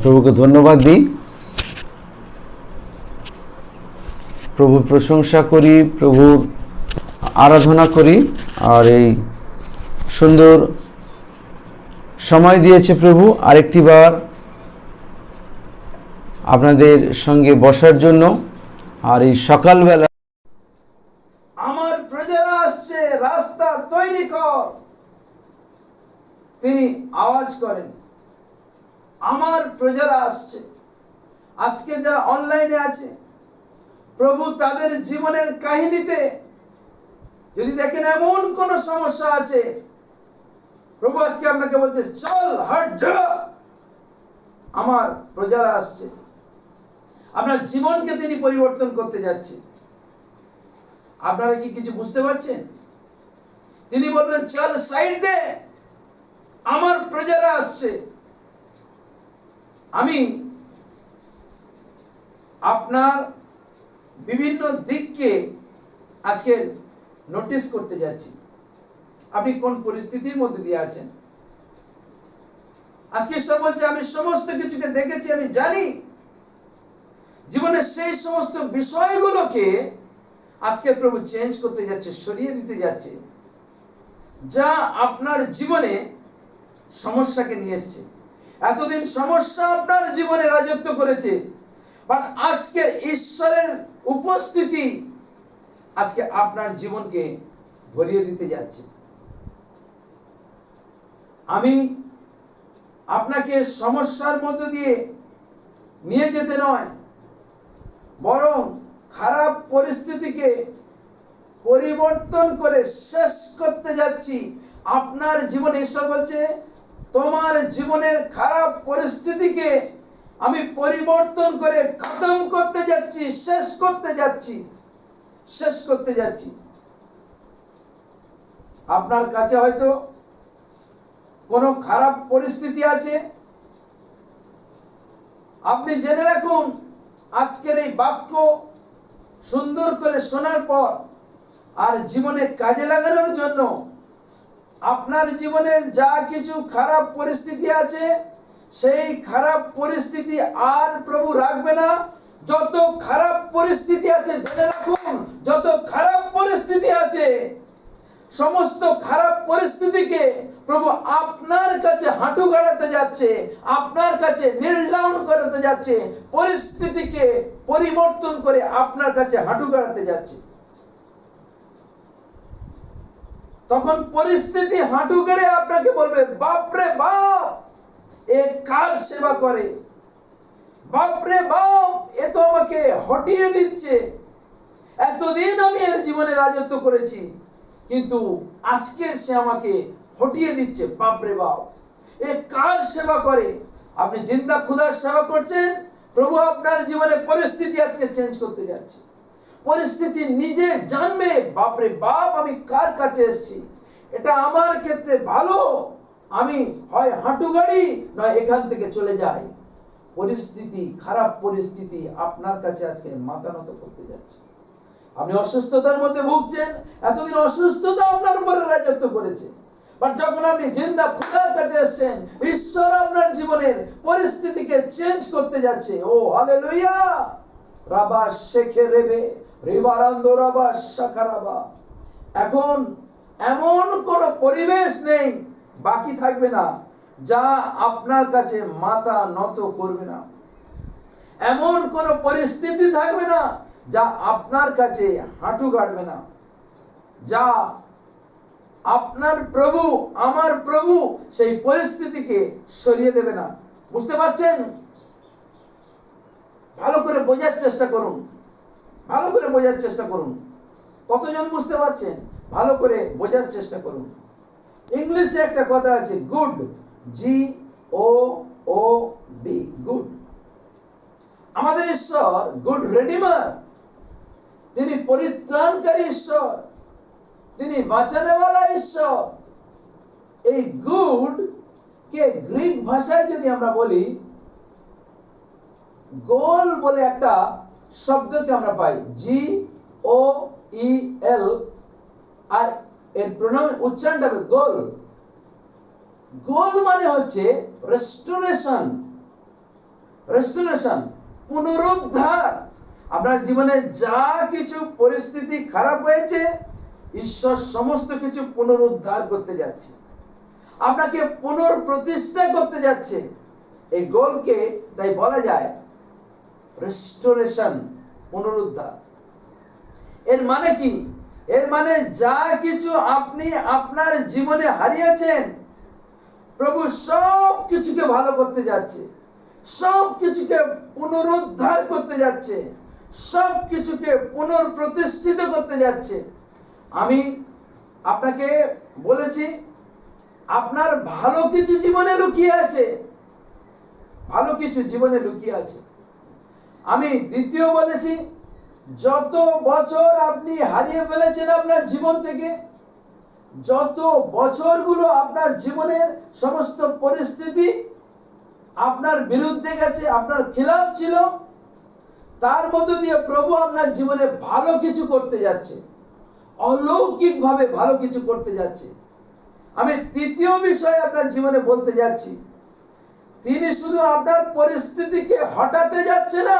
প্রভুকে ধন্যবাদ দিই, প্রভুর প্রশংসা করি, প্রভুর আরাধনা করি। আর এই সুন্দর সময় দিয়েছে প্রভু আরেকটি বার আপনাদের সঙ্গে বসার জন্য। আর এই সকালবেলা আমার প্রজারা আসছে, রাস্তা তৈরি কর, তিনি আওয়াজ করেন। আমার প্রজারা আসছে। আজকে যারা অনলাইনে আছে, প্রভু তাদের জীবনের কাহিনীতে যদি দেখেন এমন কোন সমস্যা আছে, প্রভু আজকে আপনাকে বলছে চল হাট যা, আমার প্রজারা আসছে। আপনার জীবনকে তিনি পরিবর্তন করতে যাচ্ছে। আপনারা কি কিছু বুঝতে পারছেন? তিনি বলবেন চল সাইড দে, আমার প্রজারা আসছে। আমি আপনার বিভিন্ন দিককে আজকে নোটিস করতে যাচ্ছি। আপনি কোন পরিস্থিতির মধ্যে দিয়ে আছেন? আজকে ঈশ্বর বলছে আমি সমস্ত কিছুকে দেখেছি, আমি জানি। জীবনের সেই সমস্ত বিষয়গুলোকে আজকে প্রভু চেঞ্জ করতে যাচ্ছে, সরিয়ে দিতে যাচ্ছে, যা আপনার জীবনে সমস্যাকে নিয়ে এসেছে। এতদিন সমস্যা আপনার জীবনে রাজত্ব করেছে, বাট আজকে ঈশ্বরের উপস্থিতি আজকে আপনার জীবনকে ভরিয়ে দিতে যাচ্ছে। আমি আপনাকে সমস্যার মধ্য দিয়ে নিয়ে যেতে নয়, বরং খারাপ পরিস্থিতিকে পরিবর্তন করে শেষ করতে যাচ্ছি আপনার জীবনে। ঈশ্বর বলছে তোমার জীবনের খারাপ পরিস্থিতিকে আমি পরিবর্তন করে খতম করতে যাচ্ছি, শেষ করতে যাচ্ছি, শেষ করতে যাচ্ছি। আপনার কাছে হয়তো কোনো খারাপ পরিস্থিতি আছে। আপনি জেনে রাখুন, আজকের এই বাক্য সুন্দর করে শোনার পর আর জীবনে কাজে লাগানোর জন্য আপনার জীবনের যা কিছু খারাপ পরিস্থিতি আছে, সেই খারাপ পরিস্থিতি আর প্রভু রাখবে না। যত খারাপ পরিস্থিতি আছে জেনে রাখুন, যত খারাপ পরিস্থিতি আছে, সমস্ত খারাপ পরিস্থিতিকে প্রভু আপনার কাছে হাঁটু গাড়াতে যাচ্ছে, আপনার কাছে নীল ডাউন করাতে যাচ্ছে, পরিস্থিতিকে পরিবর্তন করে আপনার কাছে হাঁটু গাড়াতে যাচ্ছে। তখন পরিস্থিতি হাঁটু গেড়ে আপনাকে বলবে বাপরে বাপ, এ কার সেবা করে, বাপরে বাপ, এ তো আমাকে হটিয়ে দিচ্ছে। এতদিন আমি এর জীবনে রাজত্ব করেছি, কিন্তু আজকের সে আমাকে হটিয়ে দিচ্ছে। বাপরে বাপ, এ কার সেবা করে? আপনি জিন্দা খুদার সেবা করছেন। প্রভু আপনার জীবনে পরিস্থিতি আজকে চেঞ্জ করতে যাচ্ছে। পরিস্থিতি নিজে জানবে, বাপরে বাপ, আমি কার কাছে এসেছি, এটা আমার ক্ষেত্রে ভালো, আমি হয় হাঁটু গাড়ি নয় এখান থেকে চলে যাই। পরিস্থিতি, খারাপ পরিস্থিতি আপনার কাছে আজকে মাথা নত করতে যাচ্ছে। আপনি অসুস্থতার মধ্যে ভুগছেন, এতদিন অসুস্থতা আপনার উপরে রাজত্ব করেছে, বাট যখন আপনি জিন্দা খোদার কাছে এসেছেন, ঈশ্বর আপনার জীবনের পরিস্থিতিকে চেঞ্জ করতে যাচ্ছে। ও হালেলুয়া। রাবা শেখে রেবে রিবারান্দো রাবা শাকারাবা। এখন এমন কোন পরিবেশ নেই, বাকি থাকবে না, যা আপনার কাছে মাথা নত করবে না। এমন কোন পরিস্থিতি থাকবে না যা আপনার কাছে হাঁটু গাড়বে না, যা আপনার প্রভু, আমার প্রভু সেই পরিস্থিতিকে সরিয়ে দেবে না। বুঝতে পারছেন? ভালো করে বোঝার চেষ্টা করুন, ভালো করে বোঝার চেষ্টা করুন। কতজন বুঝতে পারছেন? ভালো করে বোঝার চেষ্টা করুন। ইংলিশে একটা কথা আছে, গুড, GOOD, গুড। আমাদের ঈশ্বর গুড রেডিমার, তিনি পরিত্রাণকারী ঈশ্বর, তিনি বাঁচানেওয়ালা ঈশ্বর। এই গুড কে গ্রিক ভাষায় যদি আমরা বলি, গোল বলে একটা শব্দকে আমরা পাই, GOEL, আর এর উচ্চারণটা হবে গোল। গোল মানে হচ্ছে রেস্টোরেশন, রেস্টোরেশন, পুনরুদ্ধার। আপনার জীবনে যা কিছু পরিস্থিতি খারাপ হয়েছে, ঈশ্বর সমস্ত কিছু পুনরুদ্ধার করতে যাচ্ছে, আপনাকে পুনঃপ্রতিষ্ঠা করতে যাচ্ছে। এই গোলকে তাই বলা যায় রেস্টোরেশন, পুনরুদ্ধার। এর মানে কি? এর মানে যা কিছু আপনি আপনার জীবনে হারিয়েছেন, প্রভু সব কিছুকে ভালো করতে যাচ্ছে, সব কিছুকে পুনরুদ্ধার করতে যাচ্ছে, সব কিছুকে পুনঃপ্রতিষ্ঠিত করতে যাচ্ছে। আমি আপনাকে বলেছি, আপনার ভালো কিছু জীবনে লুকিয়ে আছে, ভালো কিছু জীবনে লুকিয়ে আছে। আমি দ্বিতীয় বলেছি, যত বছর আপনি হারিয়ে ফেলেছেন আপনার জীবন থেকে, যত বছরগুলো আপনার জীবনের সমস্ত পরিস্থিতি আপনার বিরুদ্ধে গেছে, আপনার খিলাফ ছিল, তার মধ্য দিয়ে প্রভু আপনার জীবনে ভালো কিছু করতে যাচ্ছে, অলৌকিকভাবে ভালো কিছু করতে যাচ্ছে। আমি তৃতীয় বিষয় আপনার জীবনে বলতে যাচ্ছি, তিনি শুধু আপনার পরিস্থিতিকে হটাতে যাচ্ছে না।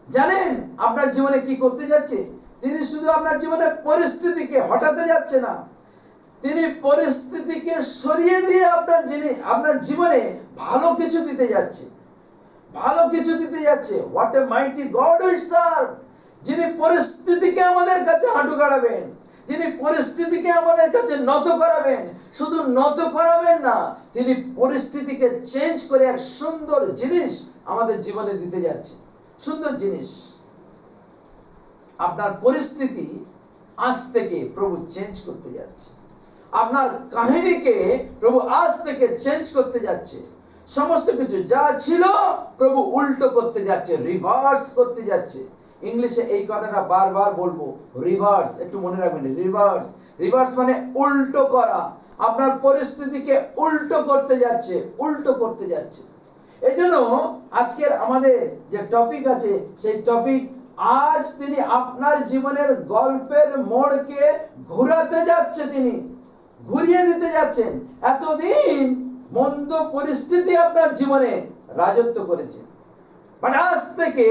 জানেন আপনার জীবনে কি করতে যাচ্ছে? তিনি শুধু আপনার জীবনে পরিস্থিতিকে হটাতে যাচ্ছে না, তিনি পরিস্থিতিকে সরিয়ে দিয়ে আপনার জীবনে ভালো কিছু দিতে যাচ্ছে, ভালো কিছু দিতে যাচ্ছে। What a mighty God we serve! যিনি পরিস্থিতিকে আমাদের কাছে হাঁটু গাড়াবেন, যিনি পরিস্থিতিকে আমাদের কাছে নত করাবেন, শুধু নত করাবেন না, তিনি পরিস্থিতিকে চেঞ্জ করে এক সুন্দর জিনিস আমাদের জীবনে দিতে যাচ্ছে, সুন্দর জিনিস। আপনার পরিস্থিতি আজ থেকে প্রভু চেঞ্জ করতে যাচ্ছে, আপনার কাহিনীকে প্রভু আজ থেকে চেঞ্জ করতে যাচ্ছে। সমস্ত কিছু যা ছিল প্রভু উল্টো করতে যাচ্ছে, রিভার্স করতে যাচ্ছে। ইংলিশে এই কথাটা বারবার বলবো, রিভার্স, একটু মনে রাখবেন। রিভার্স, রিভার্স মানে উল্টো করা। আপনার পরিস্থিতিকে উল্টো করতে যাচ্ছে, উল্টো করতে যাচ্ছে। এই জন্য আজকের আমাদের যে টপিক আছে, সেই টপিক, আজ তিনি আপনার জীবনের গল্পের মোড়কে ঘোরাতে যাচ্ছে, তিনি ঘুরিয়ে দিতে যাচ্ছেন। এতদিন মন্দ পরিস্থিতি আপনার জীবনে রাজত্ব করেছে, বাট আজ থেকে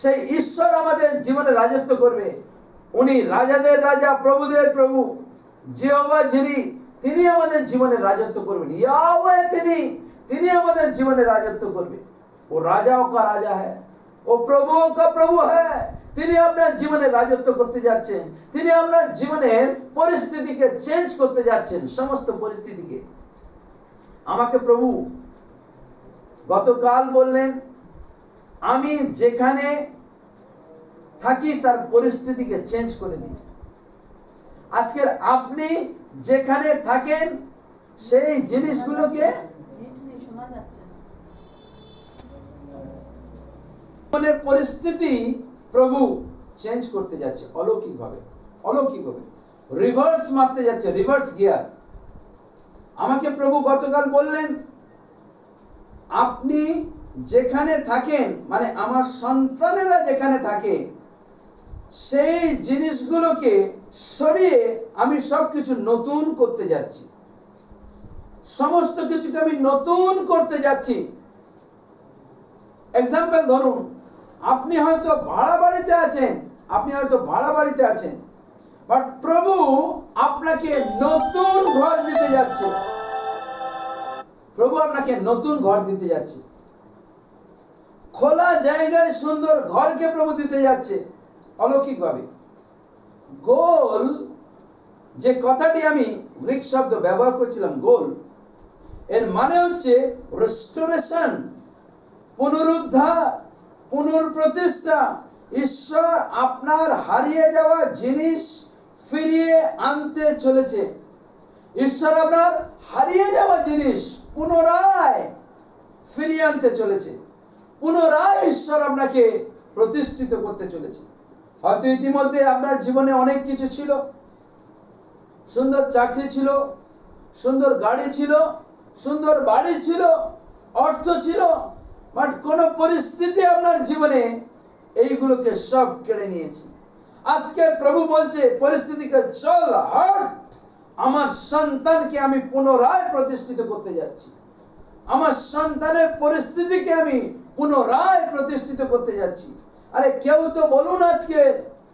সেই ঈশ্বর আমাদের জীবনে রাজত্ব করবে। উনি রাজাদের রাজা, প্রভুদের প্রভু, জিহোভা যিনি, তিনি আমাদের জীবনে রাজত্ব করবেন। ইয়াহওয়ে তিনি আমাদের জীবনে রাজত্ব করবে। ও রাজাও কা রাজা है, ও প্রভুও কা প্রভু है। তিনি আপনার জীবনে রাজত্ব করতে যাচ্ছেন, তিনি আপনার জীবনের পরিস্থিতিকে চেঞ্জ করতে যাচ্ছেন, সমস্ত পরিস্থিতিকে। আমাকে প্রভু গতকাল বললেন, আমি যেখানে থাকি তার পরিস্থিতিকে চেঞ্জ করে দিই। আজকের আপনি যেখানে থাকেন সেই জিনিসগুলোকে, জীবনের পরিস্থিতি প্রভু চেঞ্জ করতে যাচ্ছে অলৌকিকভাবে, অলৌকিকভাবে রিভার্স মারতে যাচ্ছে, রিভার্স গিয়ার। আমাকে প্রভু গতকাল বললেন, আপনি যেখানে থাকেন, মানে আমার সন্তানেরা যেখানে থাকে, সেই জিনিসগুলোকে সরিয়ে আমি সবকিছু নতুন করতে যাচ্ছি, সমস্ত কিছুকে আমি নতুন করতে যাচ্ছি। এক্সাম্পল ধরুন, আপনি হয়তো ভাড়া বাড়িতে আছেন, বাট প্রভু আপনাকে নতুন ঘর দিতে যাচ্ছে, প্রভু আপনাকে নতুন ঘর দিতে যাচ্ছে, খোলা জায়গায় সুন্দর ঘরকে প্রভু দিতে যাচ্ছে অলৌকিকভাবে। গোল, যে কথাটি আমি গ্রিক শব্দ ব্যবহার করছিলাম, গোল, এর মানে হচ্ছে রেস্টোরেশন, পুনরুদ্ধার, পুনঃপ্রতিষ্ঠা। ঈশ্বর আপনার হারিয়ে যাওয়া জিনিস ফিরিয়ে আনতে চলেছে। ঈশ্বর আপনার হারিয়ে যাওয়া জিনিস পুনরায় ফিরিয়ে আনতে চলেছে, পুনরায় ঈশ্বর আপনাকে প্রতিষ্ঠিত করতে চলেছে। হয়তো ইতিমধ্যে আপনার জীবনে অনেক কিছু ছিল, সুন্দর চাকরি ছিল, সুন্দর গাড়ি ছিল, সুন্দর বাড়ি ছিল, অর্থ ছিল, বাট কোন পরিস্থিতি আপনার জীবনে এইগুলোকে সব কেড়ে নিয়েছে। আজকে প্রভু বলছে পরিস্থিতিকে চল হট, আমার সন্তানকে আমি পুনরায় প্রতিষ্ঠিত করতে যাচ্ছি, আমার সন্তানের পরিস্থিতিকে আমি পুনরায় প্রতিষ্ঠিত করতে যাচ্ছি। আরে কেউ তো বলুন আজকে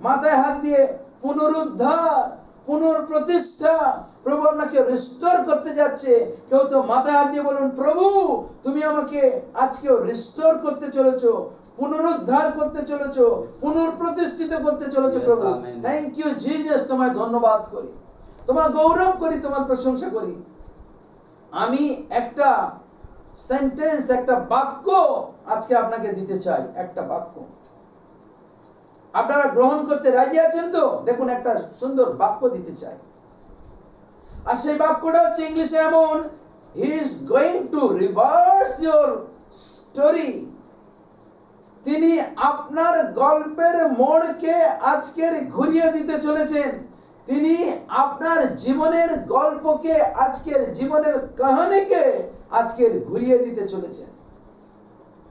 মাথায় হাত দিয়ে, পুনরুদ্ধার, পুনঃপ্রতিষ্ঠা, প্রভু আপনাকে রিস্টোর করতে যাচ্ছে। কেউ তো মাথায় হাত দিয়ে বলুন, প্রভু তুমি আমাকে আজকেও রিস্টোর করতে চলেছো, পুনরুদ্ধার করতে চলেছো, পুনঃপ্রতিষ্ঠিত করতে চলেছো। Yes, প্রভু amen. থ্যাংক ইউ জিসাস, তোমায় ধন্যবাদ করি, তোমার গৌরব করি, তোমার প্রশংসা করি। আমি একটা সেন্টেন্স, একটা বাক্য আজকে আপনাকে দিতে চাই, একটা বাক্য। আপনারা গ্রহণ করতে রাজি আছেন তো? দেখুন, একটা সুন্দর বাক্য দিতে চাই, আর সেই বাক্যটা হচ্ছে ইংলিশে এমন, he is going to reverse your story. তিনি আপনার গল্পের মোড়কে আজকের ঘুরিয়ে দিতে চলেছেন। তিনি আপনার জীবনের গল্পকে, আজকের জীবনের কাহিনীকে আজকের ঘুরিয়ে দিতে চলেছেন।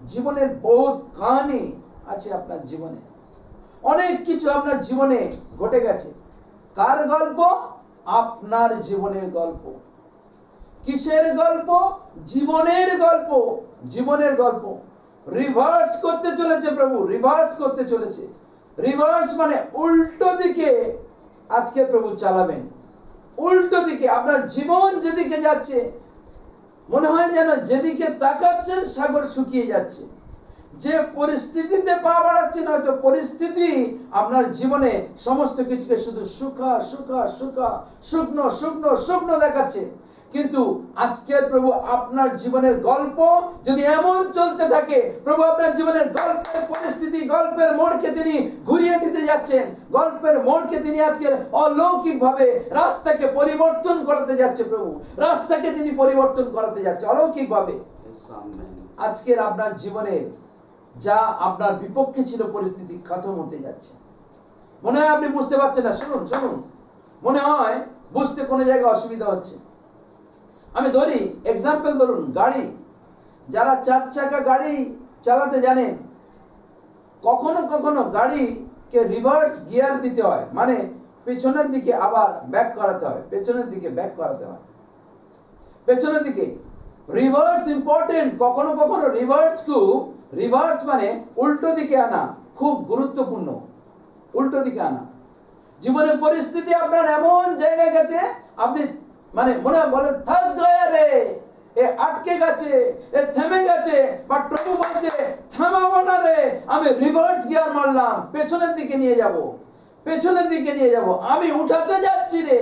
জীবনের বহুত কাহিনী আছে আপনার জীবনে, অনেক কিছু আপনার জীবনে ঘটে গেছে। কার গল্প? আপনার জীবনের গল্প। কিসের গল্প? জীবনের গল্প। জীবনের গল্প রিভার্স করতে চলেছে প্রভু, রিভার্স করতে চলেছে। রিভার্স মানে উল্টো দিকে আজকে প্রভু চালাবেন, উল্টো দিকে। আপনার জীবন যেদিকে যাচ্ছে, মনে হয় যেন যেদিকে তাকাচ্ছেন সাগর শুকিয়ে যাচ্ছে। যে পরিস্থিতিতে পা বাড়াচ্ছেন, হয়তো পরিস্থিতি আপনার জীবনে সমস্ত কিছুকে শুধু শুকনো শুকনো শুকনো শুকনো দেখাচ্ছে। কিন্তু আজকের প্রভু আপনার জীবনের গল্প যদি এমন চলতে থাকে, প্রভু আপনার জীবনের গল্পের পরিস্থিতি, গল্পের মোড়কে তিনি ঘুরিয়ে দিতে যাচ্ছেন। গল্পের মোড়কে তিনি আজকের অলৌকিক ভাবে রাস্তাকে পরিবর্তন করতে যাচ্ছে। প্রভু রাস্তাকে তিনি পরিবর্তন করতে যাচ্ছে অলৌকিক ভাবে। আজকের আপনার জীবনে যা আপনার বিপক্ষে ছিল পরিস্থিতি খতম হতে যাচ্ছে। মনে হয় আপনি বুঝতে পারছেন না। শুনুন শুনুন, মনে হয় বুঝতে কোনো জায়গায় অসুবিধা হচ্ছে। আমি ধরি এক্সাম্পল, ধরুন গাড়ি, যারা 4 চাকা গাড়ি চালাতে জানেন, কখনো কখনো গাড়িকে রিভার্স গিয়ার দিতে হয়, মানে পেছনের দিকে আবার ব্যাক করাতে হয়, পেছনের দিকে ব্যাক করাতে হয়, পেছনের দিকে রিভার্স ইম্পর্টেন্ট। কখনো কখনো রিভার্স মানে উল্টো দিকে আনা খুব গুরুত্বপূর্ণ, উল্টো দিকে আনা। জীবনের পরিস্থিতি আপনার এমন জায়গায় গেছে, আপনি মানে মনে বলে থাক গয়া রে, এ আটকে গেছে, এ থেমে গেছে, বাট প্রভু বলছে থামাবো না রে, আমি রিভার্স গিয়ার মারলাম, পেছনের দিকে নিয়ে যাব, পেছনের দিকে নিয়ে যাব, আমি উঠাতে যাচ্ছি রে।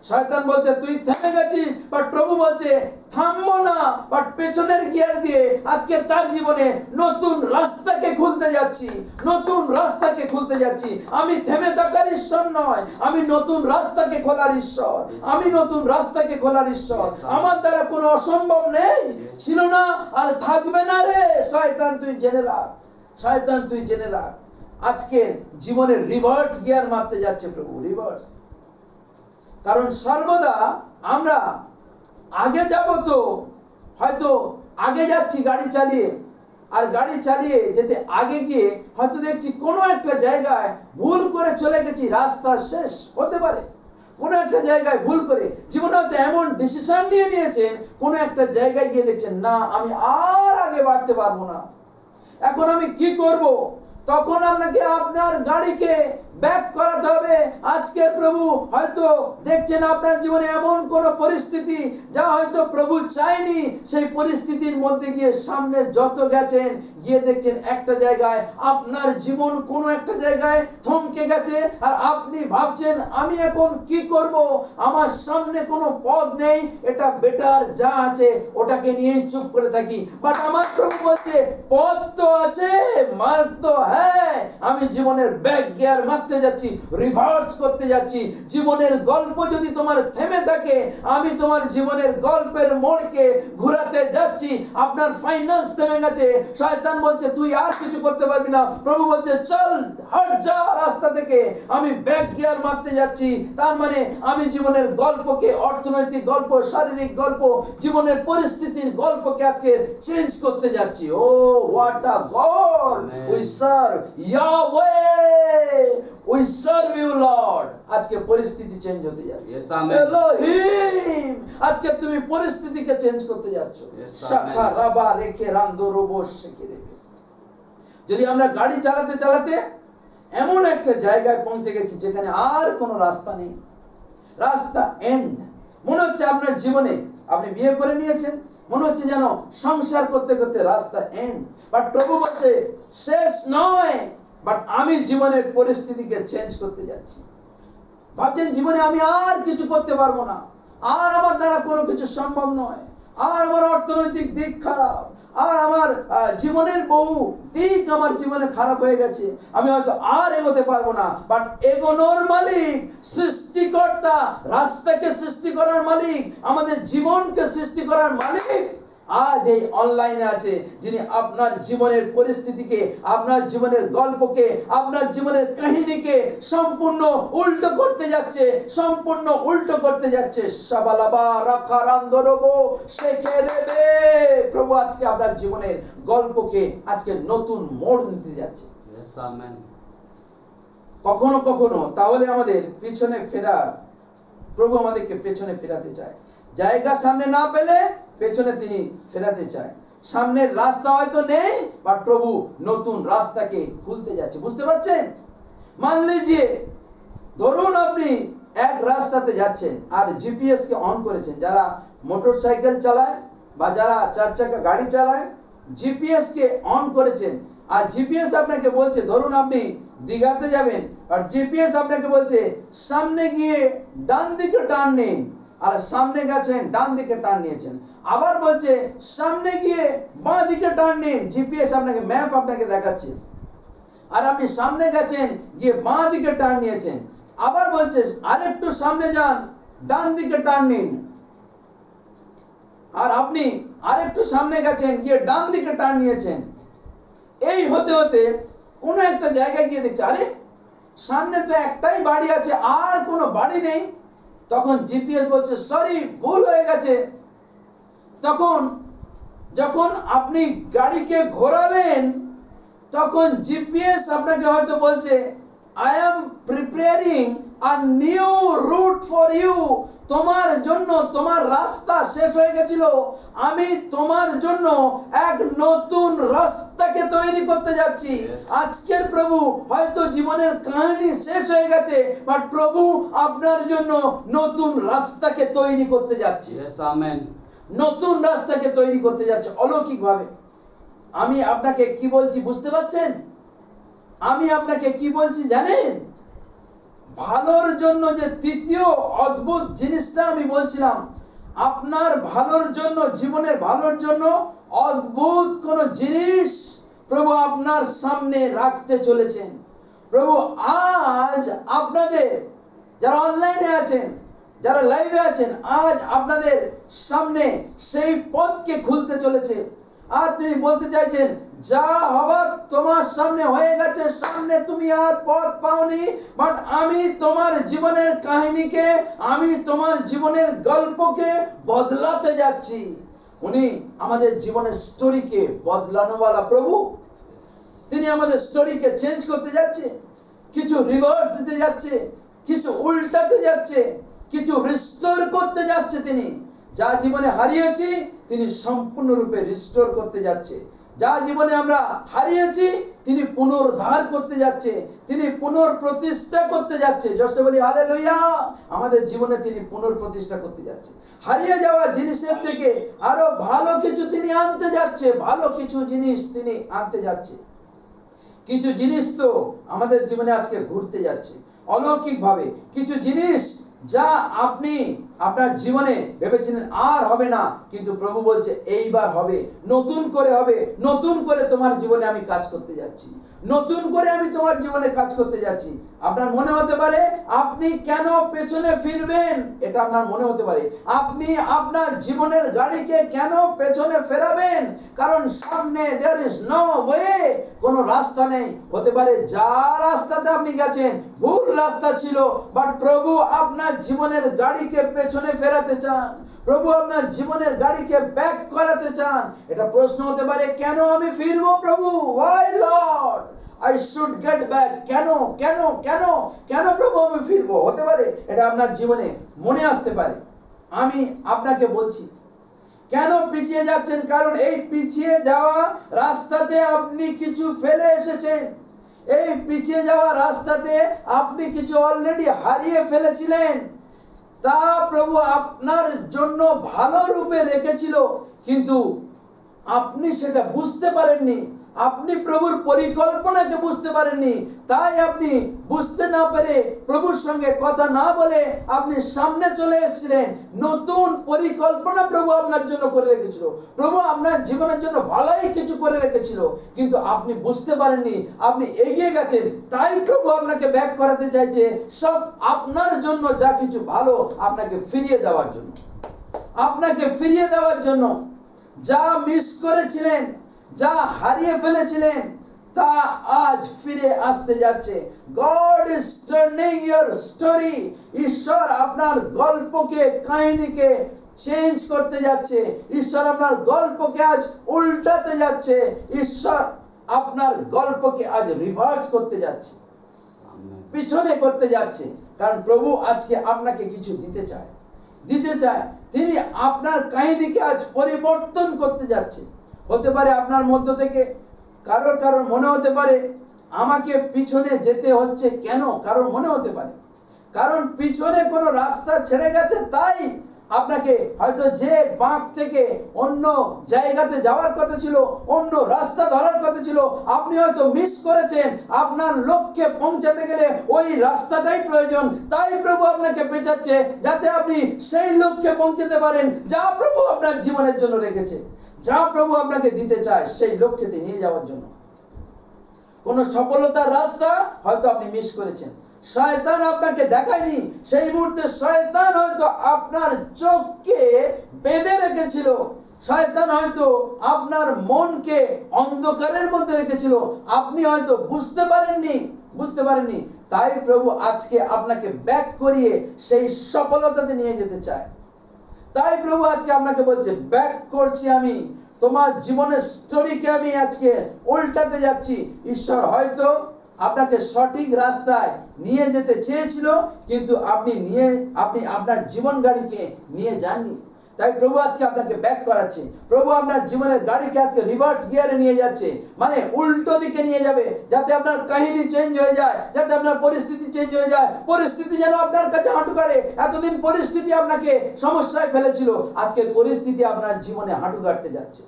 শয়তান বলছে তুই থেমে গেছিস, বাট প্রভু বলছে থামবো না, বাট পেছনের গিয়ার দিয়ে আজকে তার জীবনে নতুন রাস্তাকে খুলতে যাচ্ছি, নতুন রাস্তাকে খুলতে যাচ্ছি। আমি থেমে থাকার ঈশ্বর নয়, আমি নতুন রাস্তাকে খোলার ঈশ্বর, আমি নতুন রাস্তাকে খোলার ঈশ্বর। আমার দ্বারা কোনো অসম্ভব নেই, ছিল না আর থাকবে না রে। শয়তান তুই জেনে রাখ, শয়তান তুই জেনে রাখ, আজকে জীবনের রিভার্স গিয়ার মারতে যাচ্ছে প্রভু, রিভার্স। কারণ সর্বদা আমরা আগে যাব, তো হয়তো আগে যাচ্ছি গাড়ি চালিয়ে, আর গাড়ি চালিয়ে যেতে আগে গিয়ে হয়তো দেখছি কোনো একটা জায়গায় ভুল করে চলে গেছি, রাস্তা শেষ হতে পারে। কোনো একটা জায়গায় ভুল করে জীবনে হয়তো এমন ডিসিশন নিয়ে নিয়েছেন, কোনো একটা জায়গায় গিয়ে দেখছেন না আমি আর আগে বাড়তে পারবো না, এখন আমি কি করব? তখন আপনাকে আপনার গাড়িকে ব্যাক করাতে হবে। আজকে প্রভু হয়তো দেখছেন আপনার জীবনে এমন কোন পরিস্থিতি যা হয়তো প্রভু চায়নি, সেই পরিস্থিতির মধ্যে গিয়ে সামনে যত গেছেন, গিয়ে দেখছেন একটা জায়গায় আপনার জীবন কোনো একটা জায়গায় থমকে গেছে, আর আপনি ভাবছেন আমি এখন কি করব, আমার সামনে কোনো পথ নেই, এটা বেটার যা আছে ওটাকে নিয়ে চুপ করে থাকি। বাট আমার প্রভু বলছে পথ তো আছে, মার্গ তো হ্যাঁ, আমি জীবনের ব্যাক গিয়ার মারতে যাচ্ছি, রিভার্স করতে যাচ্ছি। জীবনের গল্প যদি তোমার থেমে থাকে, আমি তোমার জীবনের গল্পের মোড়কে ঘোরাতে যাচ্ছি। আপনার ফাইন্যান্স থেমে গেছে, শয়তান বলছে তুই আর কিছু করতে পারবি না, প্রভু বলছে চল হট যা রাস্তা থেকে, আমি ব্যাক গিয়ার মারতে যাচ্ছি। তার মানে আমি জীবনের গল্পকে, অর্থনৈতিক গল্প, শারীরিক গল্প, জীবনের পরিস্থিতির গল্পকে আজকে চেঞ্জ করতে যাচ্ছি। Oh what a God we serve, Yahweh we serve you Lord. আজকে পরিস্থিতি চেঞ্জ হতে যাচ্ছে। Yes, amen. এলোহিম, আজকে তুমি পরিস্থিতিকে চেঞ্জ করতে যাচ্ছ। Yes, শাখা amen. রাবা রেখে রান্দো রোবো শেখে দেবে। যদি আমরা গাড়ি চালাতে চালাতে এমন একটা জায়গায় পৌঁছে গেছি যেখানে আর কোনো রাস্তা নেই, রাস্তা এন্ড, মনে হচ্ছে আপনার জীবনে আপনি বিয়ে করে নিয়েছেন, মনে হচ্ছে যেন সংসার করতে করতে রাস্তা এন্ড, বাট প্রভু বলছে শেষ নয়, বাট আমি জীবনের পরিস্থিতিকে চেঞ্জ করতে যাচ্ছি। ভাবছেন জীবনে আমি আর কিছু করতে পারবো না, আর আমার দ্বারা কোনো কিছু সম্ভব নয়, আর আমার অর্থনৈতিক দিক খারাপ, আর আমার জীবনের বহু দিক আমার জীবনে খারাপ হয়ে গেছে, আমি হয়তো আর এগোতে পারবো না। বাট এগোনোর মালিক, সৃষ্টিকর্তা, রাস্তাকে সৃষ্টি করার মালিক, আমাদের জীবনকে সৃষ্টি করার মালিক আজ এই অনলাইনে আছে, যিনি আপনার জীবনের পরিস্থিতিকে, আপনার জীবনের গল্পকে, আপনার জীবনের কাহিনীকে সম্পূর্ণ উল্টো করতে যাচ্ছে, সম্পূর্ণ উল্টো করতে যাচ্ছে। শাবালাবা রাখারান্দরবো শেখে দেবে। প্রভু আজকে আপনার জীবনের গল্পকে আজকে নতুন মোড় নিতে যাচ্ছে। Yes, amen. কখনো কখনো তাহলে আমাদের পিছনে ফেরা, প্রভু আমাদেরকে পেছনে ফেরাতে চায়। জায়গা সামনে না পেলে পেছনে তিনি ফেরাতে চায়। সামনের রাস্তা হয়তো নেই, বাট প্রভু নতুন রাস্তাকে খুলতে যাচ্ছে। বুঝতে পারছেন? মান লিজিয়ে ধরুন আপনি এক রাস্তাতে যাচ্ছেন আর জিপিএস কে অন করেছেন। যারা মোটর সাইকেল চালায় বা যারা চার চাকা গাড়ি চালায়, জিপিএস কে অন করেছেন আর জিপিএস আপনাকে বলছে, ধরুন আপনি দীঘাতে যাবেন আর জিপিএস আপনাকে বলছে সামনে গিয়ে ডান দিকে টার্ন নিন, আর সামনে গেছেন ডান দিকে টার্ন নিয়েছেন। আবার বলছে সামনে গিয়ে বাঁ দিকে টার্ন নিন, জিপিএস আপনাকে ম্যাপ আপনাকে দেখাচ্ছে, আর আপনি সামনে গেছেন গিয়ে বাঁ দিকে টার্ন নিয়েছেন। আবার বলছে আরেকটু সামনে যান, ডান দিকে টার্ন নিন, আর আপনি আরেকটু সামনে গেছেন গিয়ে ডান দিকে টার্ন নিয়েছেন। এই হতে হতে কোনো একটা জায়গায় গিয়ে দেখছে আরে সামনে তো একটাই বাড়ি আছে, আর কোনো বাড়ি নেই। তখন জিপিএস বলছে সরি, ভুল হয়ে গেছে। তখন যখন আপনি গাড়িকে ঘোরালেন, তখন জিপিএস আপনাকে হয়তো বলছে I am preparing a new route for you. তোমার জন্য, তোমার রাস্তা শেষ হয়ে গেছিল, আমি তোমার জন্য এক নতুন রাস্তাকে তৈরি করতে যাচ্ছি। আজকের প্রভু হয়তো জীবনের কাহিনী শেষ হয়ে গেছে, বাট প্রভু আপনার জন্য নতুন রাস্তাকে তৈরি করতে যাচ্ছে। Yes, amen. নতুন রাস্তাকে তৈরি করতে যাচ্ছে অলৌকিকভাবে। আমি আপনাকে কি বলছি বুঝতে পারছেন? আমি আপনাকে কি বলছি জানেন? ভালোর জন্য যে তৃতীয় অদ্ভুত জিনিসটা আমি বলছিলাম, আপনার ভালোর জন্য, জীবনের ভালোর জন্য অদ্ভুত কোন জিনিস প্রভু আপনার সামনে রাখতে চলেছেন। প্রভু আজ আপনাদের যারা অনলাইনে আছেন, যারা লাইভে আছেন, আজ আপনাদের সামনে সেই পথকে খুলতে চলেছে। আর তিনি বলতে চাইছেন যা হবার তোমার সামনে হয়ে গেছে, সামনে তুমি আর পথ পাওনি, বাট আমি তোমার জীবনের কাহিনীকে, আমি তোমার জীবনের গল্পকে বদলাতে যাচ্ছি। উনি আমাদের জীবনের স্টোরিকে বদলানোওয়ালা প্রভু। তিনি আমাদের স্টোরিকে চেঞ্জ করতে যাচ্ছে, কিছু রিভার্স দিতে যাচ্ছে, কিছু উল্টাতে যাচ্ছে, কিছু রিস্টোর করতে যাচ্ছে। তিনি যা জীবনে হারিয়েছি তিনি সম্পূর্ণরূপে রিস্টোর করতে যাচ্ছে। যা জীবনে আমরা হারিয়েছি তিনি পুনরুদ্ধার করতে যাচ্ছে, তিনি পুনঃপ্রতিষ্ঠা করতে যাচ্ছে। জোরে বলি হালেলুয়া। আমাদের জীবনে তিনি পুনঃপ্রতিষ্ঠা করতে যাচ্ছে। হারিয়ে যাওয়া জিনিসের থেকে আরো ভালো কিছু তিনি আনতে যাচ্ছে, ভালো কিছু জিনিস তিনি আনতে যাচ্ছে। কিছু জিনিস তো আমাদের জীবনে আজকে ঘুরতে যাচ্ছে অলৌকিকভাবে। কিছু জিনিস যা আপনি আপনার জীবনে ভেবেছিলেন আর হবে না, কিন্তু প্রভু বলছে এইবার হবে, নতুন করে হবে, নতুন করে তোমার জীবনে আমি কাজ করতে যাচ্ছি, নতুন করে আমি তোমার জীবনে কাজ করতে যাচ্ছি। আপনার মনে হতে পারে আপনি কেন পেছনে ফিরবেন, এটা আপনার মনে হতে পারে। আপনি আপনার জীবনের গাড়িকে কেন পেছনে ফেরাবেন? কারণ সামনে there is no way, কোনো রাস্তা নেই। হতে পারে যা রাস্তাতে আপনি গেছেন ভুল রাস্তা ছিল, বাট প্রভু আপনার জীবনের গাড়িকে পেছনে ফেরাতে চান, প্রভু আপনার জীবনের গাড়িকে ব্যাক করাতে চান। এটা প্রশ্ন হতে পারে কেন আমি ফিরবো প্রভু? Why Lord? I should get back. কেন কেন কেন কেন প্রভু আমি ফিরবো? হতে পারে এটা আপনার জীবনে মনে আসতে পারে। আমি আপনাকে বলছি কেন পিছিয়ে যাচ্ছেন, কারণ এই পিছিয়ে যাওয়া রাস্তাতে আপনি কিছু ফেলে এসেছেন। এই পিছিয়ে যাওয়া রাস্তাতে আপনি কিছু অলরেডি হারিয়ে ফেলেছিলেন। তা প্রভু আপনার জন্য ভালো রূপে রেখেছিল, কিন্তু আপনি সেটা বুঝতে পারেননি। আপনি প্রভুর পরিকল্পনাকে বুঝতে পারেননি। তাই আপনি বুঝতে না পেরে প্রভুর সঙ্গে কথা না বলে আপনি সামনে চলে এসেছিলেন। নতুন পরিকল্পনা প্রভু আপনার জন্য করে রেখেছিল। প্রভু আপনার জীবনের জন্য ভালোই কিছু করে রেখেছিল, কিন্তু আপনি বুঝতে পারেননি, আপনি এগিয়ে গেছেন। তাই প্রভু আপনাকে ব্যাক করাতে চাইছে, সব আপনার জন্য যা কিছু ভালো আপনাকে ফিরিয়ে দেওয়ার জন্য। আপনাকে ফিরিয়ে দেওয়ার জন্য যা মিস করেছিলেন, যা হারিয়ে ফেলেছিলেন, তা আজ ফিরে আসতে যাচ্ছে। God is turning your story. ঈশ্বর আপনার গল্পকে, কাহিনীকে চেঞ্জ করতে যাচ্ছে। ঈশ্বর আপনার গল্পকে আজ উল্টাতে যাচ্ছে। ঈশ্বর আপনার গল্পকে আজ রিভার্স করতে যাচ্ছে, পিছনে করতে যাচ্ছে। কারণ প্রভু আজকে আপনাকে কিছু দিতে চায়। তিনি আপনার কাহিনীকে আজ পরিবর্তন করতে যাচ্ছে। হতে পারে আপনার মধ্য থেকে কারোর মনে হতে পারে আমাকে পিছনে যেতে হচ্ছে কেন। কারোর মনে হতে পারে কারণ পিছনে কোনো রাস্তা ছেড়ে গেছে, তাই আপনাকে হয়তো যে বাঁক থেকে অন্য জায়গাতে যাওয়ার কথা ছিল, অন্য রাস্তা ধরার কথা ছিল, আপনি হয়তো মিস করেছেন। আপনার লক্ষ্যে পৌঁছাতে গেলে ওই রাস্তাটাই প্রয়োজন। তাই প্রভু আপনাকে পেঁচাচ্ছে যাতে আপনি সেই লক্ষ্যে পৌঁছাতে পারেন যা প্রভু আপনার জীবনের জন্য রেখেছে, যা প্রভু আপনাকে দিতে চায় সেই লক্ষ্যেতে নিয়ে যাওয়ার জন্য। কোন সফলতার রাস্তা হয়তো আপনি মিস করেছেন, শয়তান আপনাকে দেখায়নি। সেই মুহূর্তে শয়তান হয়তো আপনার চোখকে বেঁধে রেখেছিল, শয়তান হয়তো আপনার মনকে অন্ধকারের মধ্যে রেখেছিল। আপনি হয়তো বুঝতে পারেননি। তাই প্রভু আজকে আপনাকে ব্যাক করিয়ে সেই সফলতাতে নিয়ে যেতে চায়। তাই প্রভু আজকে আপনাকে বলছে, ব্যাক করছি আমি, তোমার জীবনের স্টোরিকে আমি আজকে উল্টাতে যাচ্ছি। ঈশ্বর হয়তো আপনাকে সঠিক রাস্তায় নিয়ে যেতে চেয়েছিল, কিন্তু আপনি আপনার জীবন গাড়িকে নিয়ে যাননি। তাই প্রভু আজকে আপনাকে ব্যাক করাচ্ছে। প্রভু আপনার জীবনের গাড়িকে আজকে রিভার্স গিয়ারে নিয়ে যাচ্ছে, মানে উল্টো দিকে নিয়ে যাবে, যাতে আপনার কাহিনী চেঞ্জ হয়ে যায়, যাতে আপনার পরিস্থিতি চেঞ্জ হয়ে যায়। পরিস্থিতি যেন আপনার কাছে হাঁটু গাড়ে। এতদিন পরিস্থিতি আপনাকে সমস্যায় ফেলেছিল, আজকে পরিস্থিতি আপনার জীবনে হাঁটু গাড়তে যাচ্ছে।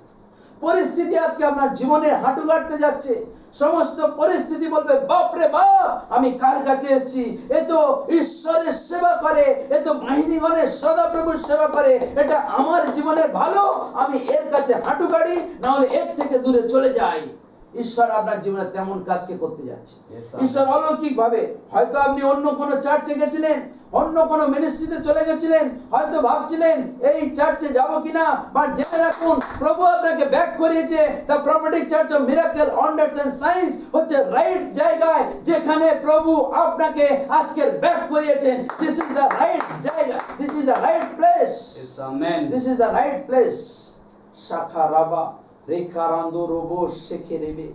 পরিস্থিতি আজকে আপনার জীবনে হাঁটু গাড়তে যাচ্ছে। সমস্ত পরিস্থিতি বলবে, বাপ রে বাপ, আমি কার কাছে এসেছি? এ তো ঈশ্বরের সেবা করে, এ তো বাহিনীগণের সদাপ্রভুর সেবা করে, এটা আমার জীবনের ভালো, আমি এর কাছে হাঁটু গাড়ি, না হলে এর থেকে দূরে চলে যাই। ঈশ্বর আপনার জীবনে তেমন কাজকে করতে যাচ্ছে। ঈশ্বর অলৌকিক ভাবে, হয়তো আপনি অন্য কোনো চার্চে গেছিলেন, অন্য কোনো মিনিস্ট্রিতে চলে গেছিলেন, হয়তো ভাবছিলেন এই চার্চে যাব কিনা, বা জেনে রাখুন প্রভু আপনাকে ব্যাক করিয়েছে। The prophetic church of miracle wonders and signs হচ্ছে রাইট জায়গায়, যেখানে প্রভু আপনাকে আজকে ব্যাক করিয়েছেন। দিস ইজ দ্য রাইট জায়গা, this is the right place, this is the right place. শাখা রাবা রেখারান্দো রোবো শেখে রেবে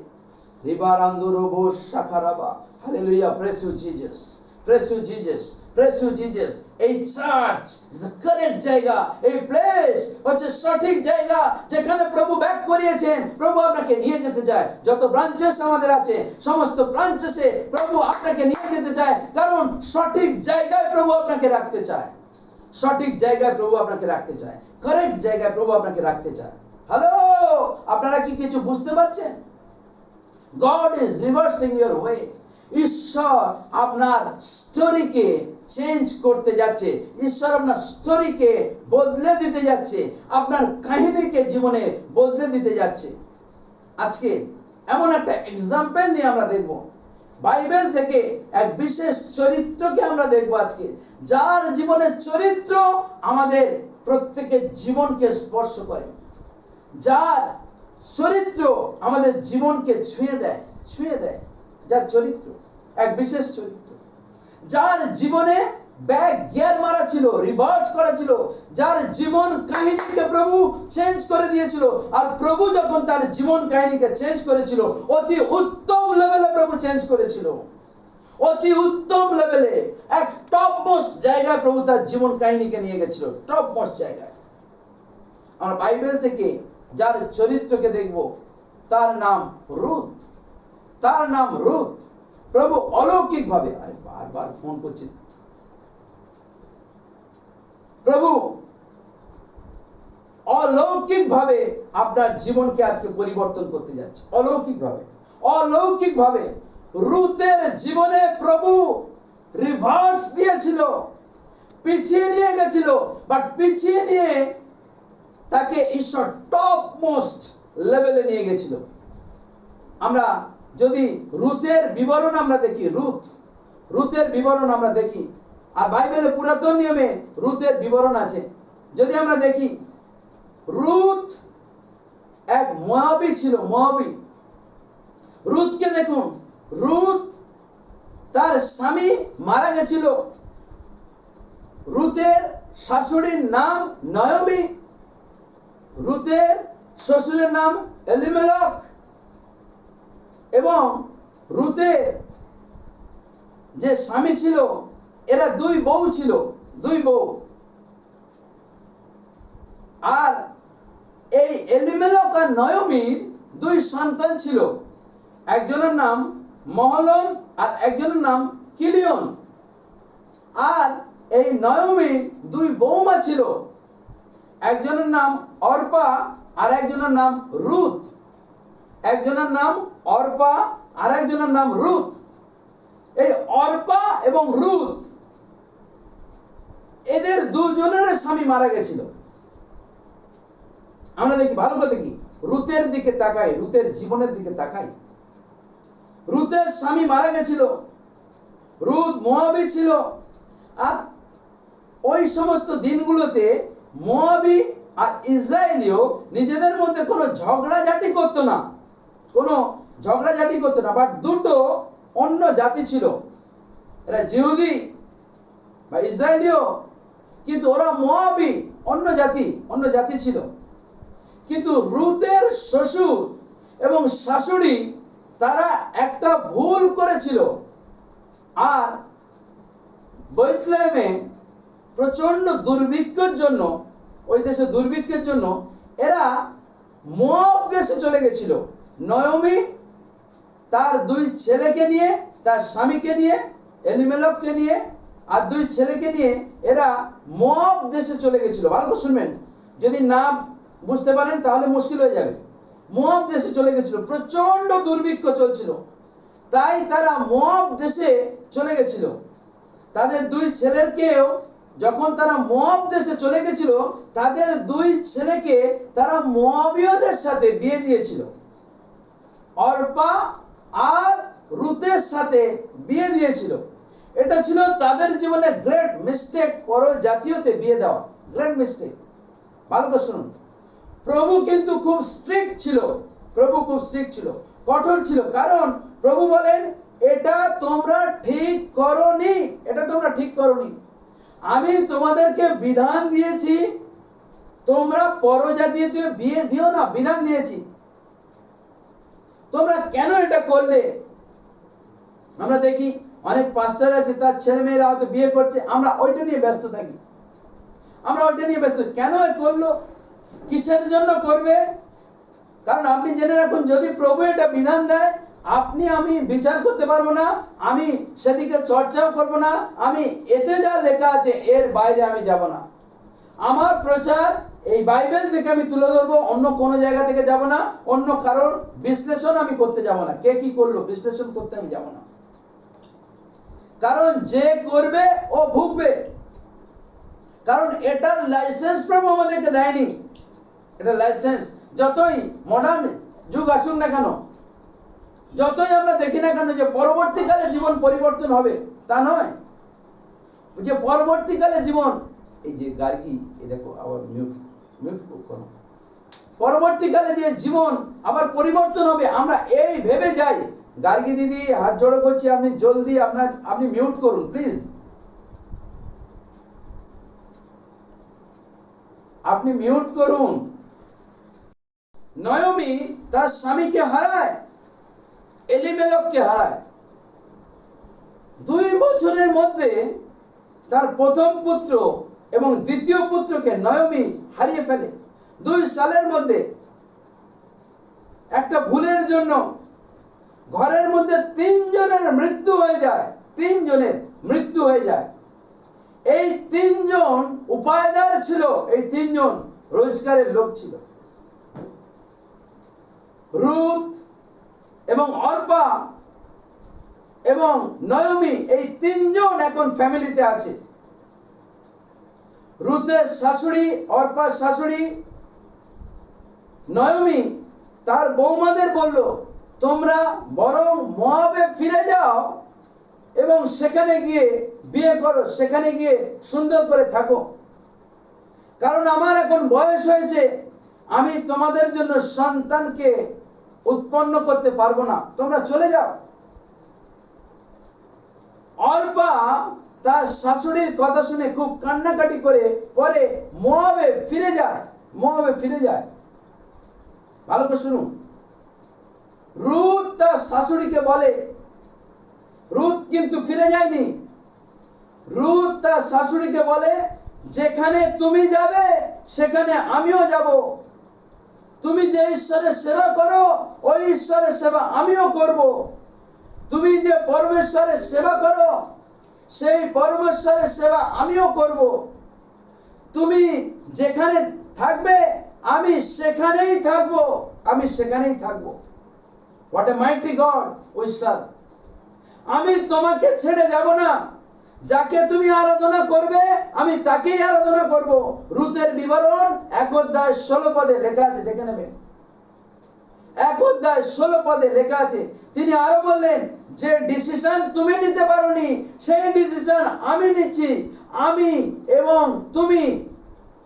রিবারান্দো রোবো শাখা রাবা। Hallelujah, praise you Jesus, praise you Jesus, praise you Jesus. এই চার্চ ইজ দ্য কারেক্ট জায়গা, এই প্লেস হচ্ছে সঠিক জায়গা যেখানে প্রভু ব্যাক করিয়েছেন। প্রভু আপনাকে নিয়ে যেতে চায়। যত ব্রাঞ্চেস আমাদের আছে, সমস্ত ব্রাঞ্চেসে প্রভু আপনাকে নিয়ে যেতে চায়, কারণ সঠিক জায়গায় প্রভু আপনাকে রাখতে চায়। সঠিক জায়গায় প্রভু আপনাকে রাখতে চায়, কারেক্ট জায়গায় প্রভু আপনাকে রাখতে চায়। হ্যালো, আপনারা কি কিছু বুঝতে পারছেন? God is reversing your way. ঈশ্বর আপনার স্টোরিকে চেঞ্জ করতে যাচ্ছে। ঈশ্বর আপনার স্টোরিকে বদলে দিতে যাচ্ছে, আপনার কাহিনীকে জীবনে বদলে দিতে যাচ্ছে। আজকে এমন একটা এক্সাম্পল নিয়ে আমরা দেখব, বাইবেল থেকে এক বিশেষ চরিত্রকে আমরা দেখব আজকে, যার জীবনের চরিত্র আমাদের প্রত্যেকের জীবনকে স্পর্শ করে, যার চরিত্র আমাদের জীবনকে ছুঁয়ে দেয়, যার চরিত্র এক বিশেষ চরিত্র, যার জীবনে ব্যাক গিয়ার মারা ছিল, রিভার্স করা ছিল, যার জীবন কাহিনীকে প্রভু চেঞ্জ করে দিয়েছিল। আর প্রভু যখন তার জীবন কাহিনীকে চেঞ্জ করেছিল, অতি উত্তম লেভেলে প্রভু চেঞ্জ করেছিল, অতি উত্তম লেভেলে এক টপ মোস্ট জায়গায় প্রভু তার জীবন কাহিনীকে নিয়ে গেছিল, টপ মোস্ট জায়গায়। আমরা বাইবেল থেকে যার চরিত্রকে দেখব, তার নাম রুথ, তার নাম রুথ। প্রভু অলৌকিক ভাবে, আরে বারবার ফোন করছে, প্রভু অলৌকিক ভাবে আপনার জীবনকে আজকে পরিবর্তন করতে যাচ্ছে, অলৌকিক ভাবে, অলৌকিক ভাবে। রুথের জীবনে প্রভু রিভার্স দিয়েছিল, পিছিয়ে নিয়ে গেছিল, বাট পিছিয়ে নিয়ে তাকে ঈশ্বর টপ মোস্ট লেভেলে নিয়ে গেছিল। আমরা যদি রুথের বিবরণ আমরা দেখি, রুথের বিবরণ আমরা দেখি, আর বাইবেলে পুরাতন নিয়মে রুথের বিবরণ আছে। যদি আমরা দেখি, রুথ এক মোয়াবী ছিল, মোয়াবী। রুথকে দেখুন, রুথ তার স্বামী মারা গেছিল। রুথের শাশুড়ির নাম নয়মি, রুথের শ্বশুরের নাম এলিমেলক, এবং রুথের যে স্বামী ছিল, এরা দুই বউ ছিল, দুই বউ। আর এই এলিমেলক আর নয়মির দুই সন্তান ছিল, একজনের নাম মহলন আর একজনের নাম কিলিয়ন। আর এই নয়মির দুই বৌমা ছিল, একজনের নাম অর্পা আর একজনের নাম রুথ, একজনের নাম অর্পা আর একজনের নাম রুথ। এই অর্পা এবং রুথ, এদের দুজনের স্বামী মারা গেছিল। আমরা দেখি, ভালো করে দেখি, রুথের দিকে তাকাই, রুথের জীবনের দিকে তাকাই। রুথের স্বামী মারা গেছিল, রুথ মোয়াবী ছিল। আর ওই সমস্ত দিনগুলোতে মোয়াবী আর ইসরায়েলীয় নিজেদের মধ্যে কোনো ঝগড়াঝাটি করতো না, কোনো ঝগড়াঝাটি করতো না, বাট দুটো অন্য জাতি ছিল। এরা জিহুদি বা ইসরায়েলীয়, কিন্তু ওরা মোয়াবী, অন্য জাতি ছিল। কিন্তু রুথের শ্বশুর এবং শাশুড়ি তারা একটা ভুল করেছিল। আর বেথলেহেমে প্রচন্ড দুর্ভিক্ষের জন্য, ওই দেশে দুর্ভিক্ষের জন্য এরা মোয়াব দেশে চলে গেছিল। নয়মি তার দুই ছেলেকে নিয়ে, তার স্বামীকে নিয়ে, এলিমেলককে নিয়ে আর দুই ছেলেকে নিয়ে এরা মোয়াব দেশে চলে গেছিল। ভালো করে শুনবেন, যদি না বুঝতে পারেন তাহলে মুশকিল হয়ে যাবে। মোয়াব দেশে চলে গেছিল, প্রচন্ড দুর্ভিক্ষ চলছিল, তাই তারা মোয়াব দেশে চলে গেছিল। তাদের দুই ছেলেকেও যখন তারা মোয়াব দেশে চলে গেছিল, তাদের দুই ছেলেকে তারা মোয়াবীয়দের সাথে বিয়ে দিয়েছিল। অর্পা আর রুথের সাথে বিয়ে দিয়েছিল। এটা ছিল তাদের জীবনে গ্রেট মিস্টেক, পর জাতীয়তে বিয়ে দেওয়া, গ্রেট মিস্টেক। ভালো করে শুনুন, প্রভু কিন্তু খুব স্ট্রিক্ট ছিল, প্রভু খুব স্ট্রিক্ট ছিল, কঠোর ছিল। কারণ প্রভু বলেন, এটা তোমরা ঠিক করোনি, এটা তোমরা ঠিক করোনি। আমি তোমাদেরকে বিধান দিয়েছি, তোমরা পরজাতীয়তে বিয়ে দিও না, বিধান দিয়েছি। তোমরা কেন এটা করলে? আমরা দেখি অনেক পাস্টার আছে, তার ছেলে মেয়েরা হয়তো বিয়ে করছে, আমরা ওইটা নিয়ে ব্যস্ত থাকি, আমরা ওইটা নিয়ে ব্যস্ত। কেন করলো, কিসের জন্য করবে? কারণ আপনি জেনে রাখুন, যদি প্রভু এটা বিধান দেয়, আপনি আমি বিচার করতে পারবো না, আমি সেদিকে চর্চাও করবো না, আমি এতে যা লেখা আছে এর বাইরে আমি যাব না। আমার প্রচার এই বাইবেল থেকে আমি তুলে ধরবো, অন্য কোনো জায়গা থেকে যাব না, অন্য কারোর বিশ্লেষণ আমি করতে যাব না, কে কি করলো বিশ্লেষণ করতে আমি যাব না। কারণ যে করবে ও ভুগবে, কারণ এটার লাইসেন্স প্রভু আমাদেরকে দেয়নি। এটা লাইসেন্স, যতই মডার্ন যুগ আসুক না কেন, যতই আমরা দেখি না কেন যে পরবর্তীকালে জীবন পরিবর্তন হবে, তা নয়। যে পরবর্তীকালে জীবন, এই যে গার্গী, এই দেখো আবার মিউট করো, পরবর্তীকালে যে জীবন আবার পরিবর্তন হবে, আমরা এই ভেবে যাই। গার্গী দিদি, হাত জোড়ো করছি, আপনি জলদি আপনি মিউট করুন প্লিজ। আপনি মিউট করুন। নয়মি তার স্বামীকে হারায়, এলিমেলককে হারায়। 2 বছরের মধ্যে তার প্রথম পুত্র এবং দ্বিতীয় পুত্রকে নয়মি হারিয়ে ফেলে। 2 সালের মধ্যে একটা ভুলের জন্য ঘরের মধ্যে 3 জনের মৃত্যু হয়ে যায়। 3 জনের মৃত্যু হয়ে যায়। এই 3 জন উপায়দার ছিল, এই 3 জন রোজগারের লোক ছিল। রুথ এবং অর্পা এবং নয়মি, এই 3 জন এখন ফ্যামিলিতে আছে। রুথের শাশুড়ি, অর্পার শাশুড়ি নয়মি তার বৌমাদের বলল, তোমরা বরং মোয়াবে ফিরে যাও এবং সেখানে গিয়ে বিয়ে করো, সেখানে গিয়ে সুন্দর করে থাকো, কারণ আমার এখন বয়স হয়েছে, আমি তোমাদের জন্য সন্তানকে উৎপন্ন করতে পারবো না, তোমরা চলে যাও। অর্পা তার শাশুড়ির কথা শুনে খুব কান্নাকাটি করে পরে মোয়াবে ফিরে যায়। মোয়াবে ফিরে যায়। ভালো করে শুনুন। রুথ তার শাশুড়িকে বলে, রুথ কিন্তু ফিরে যায়নি। রুথ তার শাশুড়িকে বলে, যেখানে তুমি যাবে সেখানে আমিও যাব। তুমি যে ঈশ্বরের সেবা করো ওই ঈশ্বরের সেবা আমিও করব। তুমি যে পরমেশ্বরের সেবা করো সেই পরমেশ্বরের সেবা আমিও করব। তুমি যেখানে থাকবে আমি সেখানেই থাকবো, আমি সেখানেই থাকবো। What a mighty God we serve! আমি তোমাকে ছেড়ে যাব না। যাকে তুমি আরাধনা করবে আমি তাকেই আরাধনা করব। রুথের বিবরণ 1 অধ্যায় 16 পদে লেখা আছে, দেখে নেবেন। 1 অধ্যায় 16 পদে লেখা আছে। তিনি আরো বললেন, যে ডিসিশন তুমি নিতে পারোনি সেই ডিসিশন আমি নিচ্ছি, আমি এবং তুমি।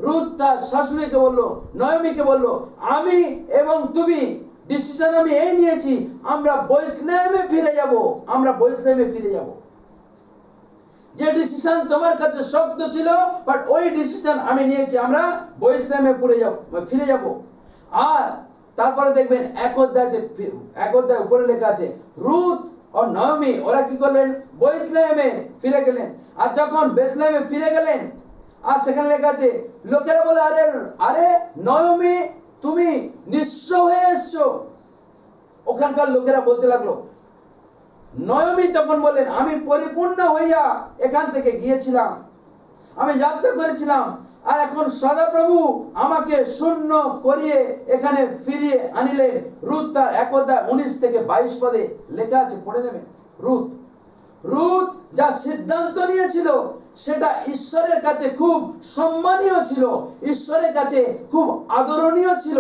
রুথ তার শাশুড়িকে বলল, নয়মিকে বলল, আমি এবং তুমি ডিসিশন আমি এই নিয়েছি, আমরা বেথলেহেমে ফিরে যাব, আমরা বেথলেহেমে ফিরে যাব। যে ডিসিশন তোমার কাছে শক্ত ছিল, বাট ওই ডিসিশন আমি নিয়েছি, আমরা বেথলেহেমে ফিরে যাব। আর তারপরে দেখবেন 1 অধ্যায় উপরে লেখা আছে, রুথ ও নয়মি ওরা কি করলেন, বেথলেহেমে ফিরে গেলেন। আর যখন বেথলেহেমে ফিরে গেলেন, আর সেখানে লেখা আছে, লোকেরা বলে, আরে আরে নয়মি তুমি নিঃস্ব হয়ে এসছো। ওখানকার লোকেরা বলতে লাগলো, নয়মি তখন বললেন, আমি পরিপূর্ণ হইয়া এখান থেকে গিয়েছিলাম, আমি যাত্রা করেছিলাম, আর এখন সদাপ্রভু আমাকে শূন্য করিয়ে এখানে ফিরিয়ে আনিলেন। রুথ তার 1 অধ্যায় 19 থেকে 22 পদে লেখা আছে, পড়ে নেবেন। রুথ যা সিদ্ধান্ত নিয়েছিল সেটা ঈশ্বরের কাছে খুব সম্মানীয় ছিল, ঈশ্বরের কাছে খুব আদরণীয় ছিল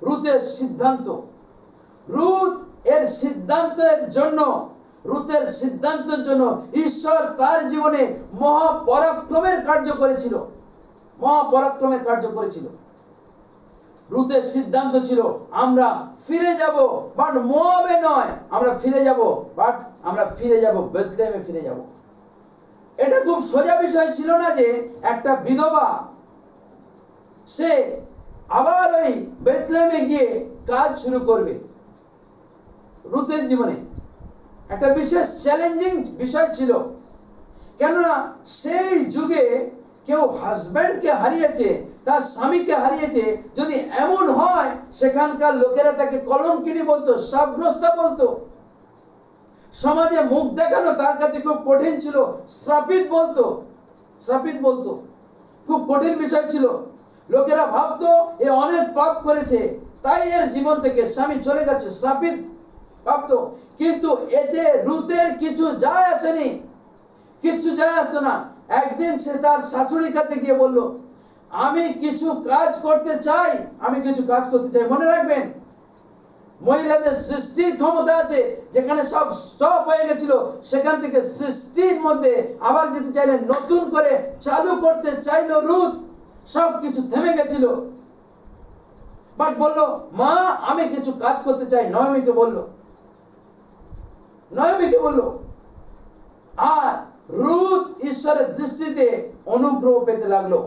রুথের সিদ্ধান্ত। রুথের সিদ্ধান্তের জন্য ঈশ্বর তার জীবনে মহাপরাক্রমের কার্য করেছিল, মহাপরাক্রমের কার্য করেছিল। রুথের সিদ্ধান্ত ছিল, আমরা ফিরে যাব, বাট মোয়াবে নয়, আমরা ফিরে যাব, বাট আমরা ফিরে যাব বেথলেহেমে ফিরে যাব। এটা খুব সোজা বিষয় ছিল না যে একটা বিধবা সে আবার ওই বেথলেহেমে গিয়ে কাজ শুরু করবে। রুথের জীবনে একটা বিশেষ চ্যালেঞ্জিং বিষয় ছিল, কেননা সেই যুগে কেউ হাজব্যান্ডকে হারিয়েছে, তার স্বামীকে হারিয়েছে, যদি এমন হয় সেখানকার লোকেরা তাকে কলঙ্কিনী বলতো, শাপগ্রস্তা বলতো। সমাজে মুখ দেখানো তার কাছে খুব কঠিন ছিল, শ্রাপিত বলতো। খুব কঠিন বিষয় ছিল। লোকেরা ভাবতো এ অনেক পাপ করেছে, তাই এর জীবন থেকে স্বামী চলে গেছে, শ্রাপিত ভাবতো। কিন্তু এতে রুথের কিছু যায় আসেনি, কিচ্ছু যায় আসতো না। একদিন সে তার শাশুড়ির কাছে গিয়ে বলল, আমি কিছু কাজ করতে চাই। মনে রাখবেন, মহিলাদের সৃষ্টির ক্ষমতা আছে, যেখানে সব স্টপ হয়ে গেছিল সেখান থেকে সৃষ্টির মধ্যে আবার যেতে চাইলেন, নতুন করে চালু করতে চাইল রুথ। সব কিছু থেমে গেছিল, বাট বলল, মা আমি কিছু কাজ করতে চাই। নয়মিকে বলল। আর রুথ ঈশ্বরের দৃষ্টিতে অনুগ্রহ পেতে লাগলো।